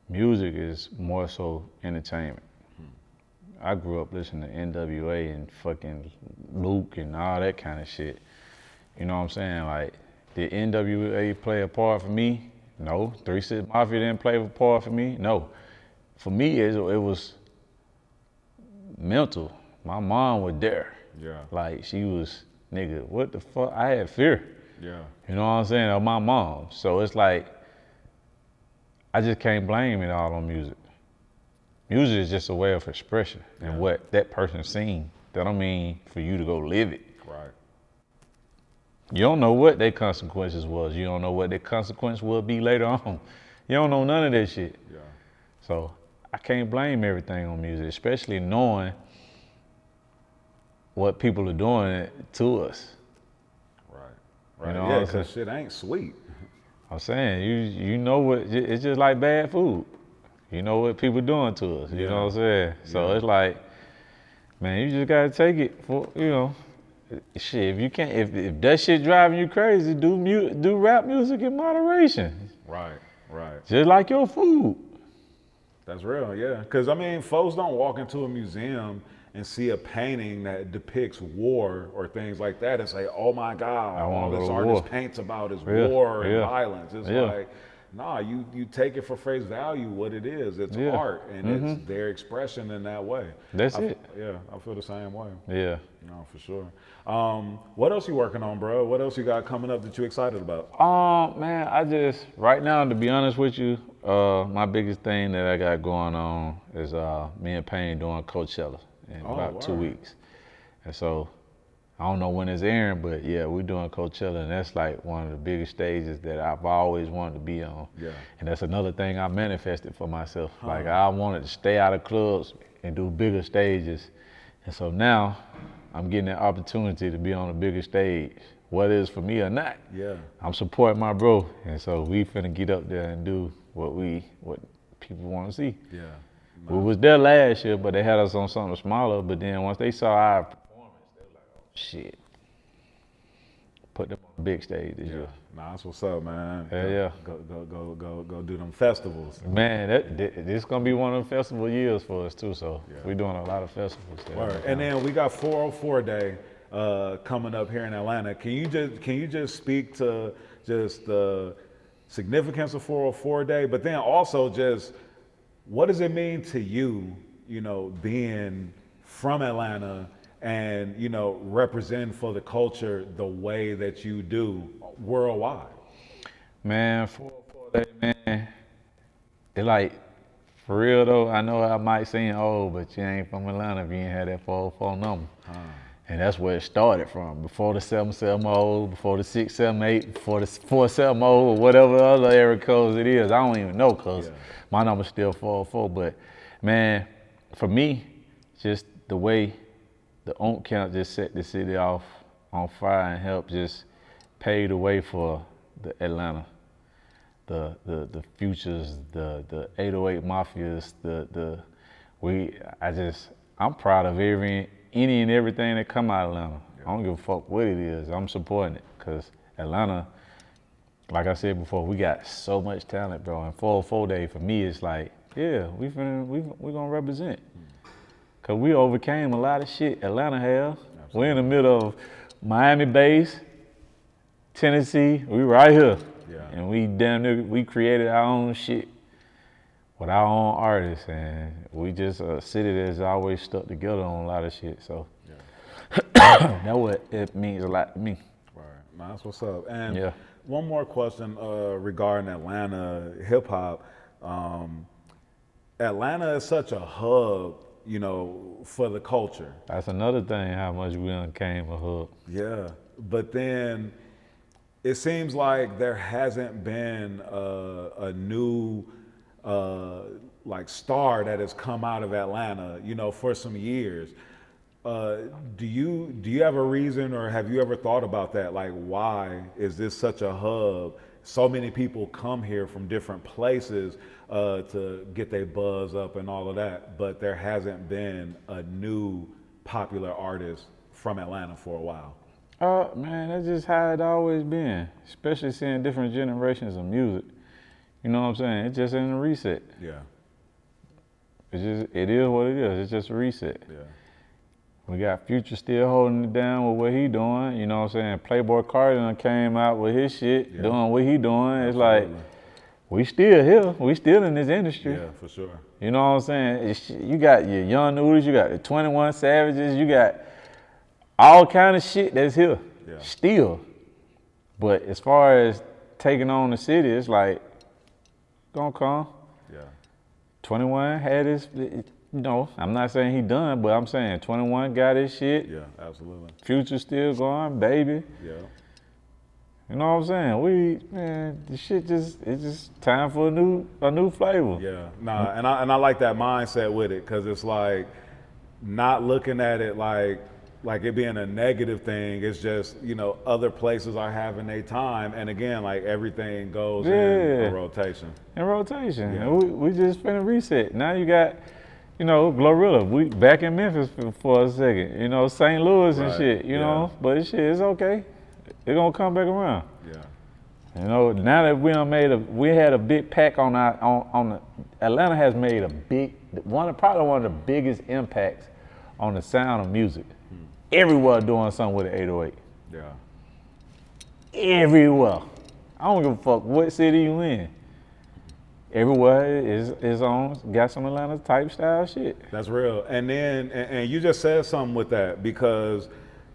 music is more so entertainment. I grew up listening to NWA and fucking Luke and all that kind of shit. You know what I'm saying? Like, did NWA play a part for me? No. 3 6 Mafia didn't play a part for me? No. For me, it was mental. My mom was there. Yeah. Like, she was, nigga, what the fuck? I had fear. Yeah. You know what I'm saying? Of my mom. So it's like, I just can't blame it all on music. Music is just a way of expression and what that person's seen. That don't mean for you to go live it. Right. You don't know what their consequences was. You don't know what their consequence will be later on. You don't know none of that shit. Yeah. So I can't blame everything on music, especially knowing what people are doing to us. Right. Right. You know Yeah, because shit ain't sweet. I'm saying, you know what, it's just like bad food. You know what people doing to us, you know what I'm saying? So it's like, man, you just gotta take it for, you know, shit, if you can't, if that shit driving you crazy, do rap music in moderation. Right, right. Just like your food. That's real, yeah. Because, I mean, folks don't walk into a museum and see a painting that depicts war or things like that and say, oh my God, all this artist paints about is war and violence. It's like, nah, you take it for face value what it is. It's art and it's their expression in that way. That's it. Yeah, I feel the same way. Yeah. No, for sure. What else you working on, bro? What else you got coming up that you excited about? Man, I just, right now, to be honest with you, my biggest thing that I got going on is me and Payne doing Coachella in about 2 weeks. And so, I don't know when it's airing, but yeah, we're doing Coachella, and that's like one of the biggest stages that I've always wanted to be on. Yeah. And that's another thing I manifested for myself. Like, I wanted to stay out of clubs and do bigger stages. And so now, I'm getting that opportunity to be on a bigger stage, whether it's for me or not. Yeah. I'm supporting my bro, and so we finna get up there and do what people want to see. Yeah. Nice. We was there last year, but they had us on something smaller. But then once they saw our performance, they were like, "Oh shit!" Put them on the big stage this year. Nah, that's what's up, man. Yeah. Go do them festivals. Man, this gonna be one of them festival years for us too. So we're doing a lot of festivals. And then we got 404 Day coming up here in Atlanta. Can you just speak to just the significance of 404 Day, but then also just what does it mean to you, you know, being from Atlanta and, you know, representing for the culture the way that you do worldwide? Man, 404 day, man. It like, for real though, I know I might seem old, but you ain't from Atlanta if you ain't had that 404 number. And that's where it started from. Before the 770, before the 678, before the 470, or whatever other area codes it is. I don't even know, cause my number's still 404. But man, for me, just the way the Oomp Camp just set the city off on fire and helped just pave the way for the Atlanta, the futures, the 808 Mafias, I'm proud of any and everything that come out of Atlanta. I don't give a fuck what it is. I'm supporting it, because Atlanta, like I said before, we got so much talent, bro. And 404 day for me, it's like, yeah, we gonna represent. Cause we overcame a lot of shit Atlanta has. We're in the middle of Miami base, Tennessee, we right here. And we damn near, we created our own shit with our own artists, and we just a city that's always stuck together on a lot of shit. So that's what it means a lot to me. Right, man, that's what's up. And one more question regarding Atlanta hip hop. Atlanta is such a hub, you know, for the culture. That's another thing, how much we became a hub. Yeah, but then it seems like there hasn't been a new like star that has come out of Atlanta, you know, for some years. Do you have a reason, or have you ever thought about that? Like, why is this such a hub? So many people come here from different places to get their buzz up and all of that, but there hasn't been a new popular artist from Atlanta for a while. Man, that's just how it always been, especially seeing different generations of music. You know what I'm saying? It's just in a reset. Yeah. It is what it is. It's just a reset. Yeah. We got Future still holding it down with what he doing. You know what I'm saying? Playboy Cardi done came out with his shit, doing what he doing. It's like, we still here. We still in this industry. Yeah, for sure. You know what I'm saying? You got your Young Noodles, you got the 21 Savages, you got all kind of shit that's here, still. But as far as taking on the city, it's like, gonna come. Yeah. 21 had his, you know, I'm not saying he done, but I'm saying 21 got his shit. Yeah, absolutely. Future still going, baby. Yeah. You know what I'm saying? Man, the shit it's just time for a new flavor. Yeah, nah, and I like that mindset with it, because it's like not looking at it like it being a negative thing. It's just, you know, other places are having their time, and again, like everything goes in a rotation. In rotation. Yeah. And we just finna reset. Now you got, you know, Glorilla. We back in Memphis for a second. You know, St. Louis and shit. You know, but shit, it's okay. It's gonna come back around. Yeah. You know, now that we had a big pack on the Atlanta has made probably one of the biggest impacts on the sound of music. Everywhere doing something with an 808. Yeah. Everywhere. I don't give a fuck what city you in. Everywhere is on, got some Atlanta type style shit. That's real. And then, and you just said something with that, because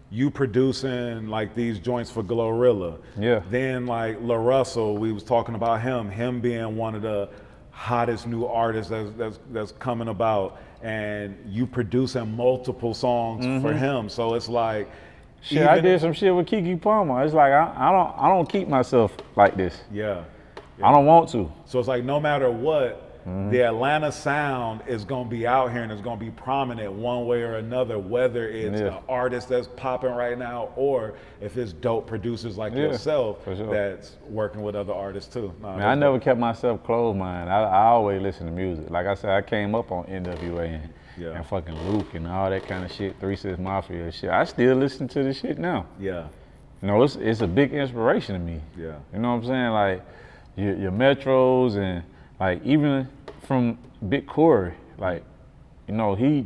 you producing like these joints for Glorilla. Yeah. Then like LaRussell, we was talking about him being one of the hottest new artists that's coming about, and you producing multiple songs for him. So it's like, shit, I did some shit with Keke Palmer. It's like I don't keep myself like this. Yeah. I don't want to. So it's like no matter what, the Atlanta sound is gonna be out here, and it's gonna be prominent one way or another, whether it's an artist that's popping right now, or if it's dope producers like yourself that's working with other artists too. Man, I never kept myself closed minded. I always listen to music. Like I said, I came up on NWA and fucking Luke and all that kind of shit, 3 6 Mafia and shit. I still listen to this shit now. Yeah. You know, it's a big inspiration to me. Yeah. You know what I'm saying? Like your Metros, and like even from Big Corey, like, you know, he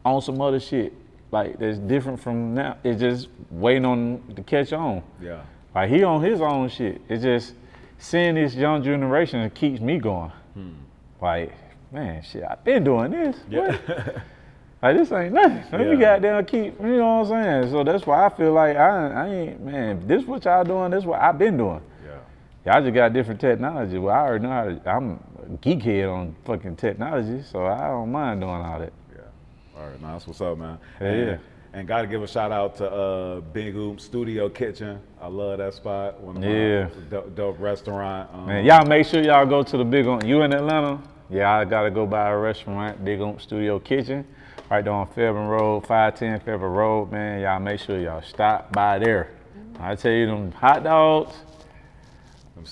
on some other shit like that's different from now. It's just waiting on to catch on. Yeah. Like he on his own shit. It's just seeing this young generation that keeps me going. Like, man, shit, I've been doing this. Yeah. Like, this ain't nothing. Let me goddamn keep, you know what I'm saying? So that's why I feel like I ain't, man, this what y'all doing, this what I've been doing. Yeah. Y'all just got different technology. Well, I already know how to, I'm a geekhead on fucking technology, so I don't mind doing all that. Yeah. All right, nah, that's what's up, man. Yeah. And gotta give a shout out to Big Oomp Studio Kitchen. I love that spot. One of my dope restaurant. Man, y'all make sure y'all go to the Big Oomp. You in Atlanta? Yeah, I gotta go by a restaurant, Big Oomp Studio Kitchen, right there on Fairburn Road, 510 Fairburn Road, man. Y'all make sure y'all stop by there. I tell you, them hot dogs,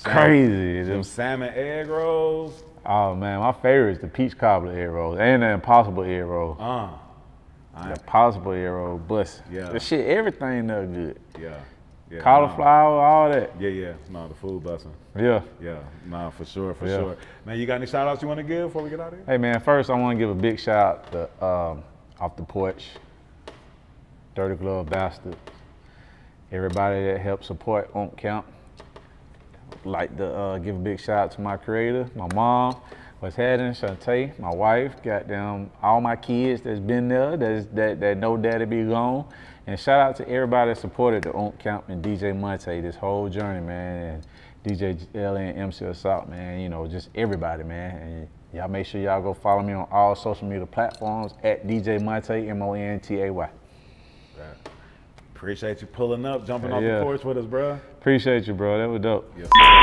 crazy. Them salmon egg rolls. Oh man, my favorite is the peach cobbler egg rolls and the impossible egg roll. The impossible egg roll, bust. Yeah. The shit, everything there good. Yeah. Cauliflower, all that. Yeah. No, the food busting. Yeah. Nah, for sure. Man, you got any shout outs you want to give before we get out of here? Hey man, first I want to give a big shout out to Off the Porch, Dirty Glove Bastard, everybody that helped support Oomp Camp. Like to give a big shout out to my creator, my mom, what's happening, Shantae, my wife, goddamn, all my kids that's been there, that know daddy be gone. And shout out to everybody that supported the Oomp Camp and DJ Montay this whole journey, man. And DJ L and MC Assault, man. You know, just everybody, man. And y'all make sure y'all go follow me on all social media platforms at DJ Montay, Montay. Right. Appreciate you pulling up, jumping off the porch with us, bro. Appreciate you, bro. That was dope. Yes, sir.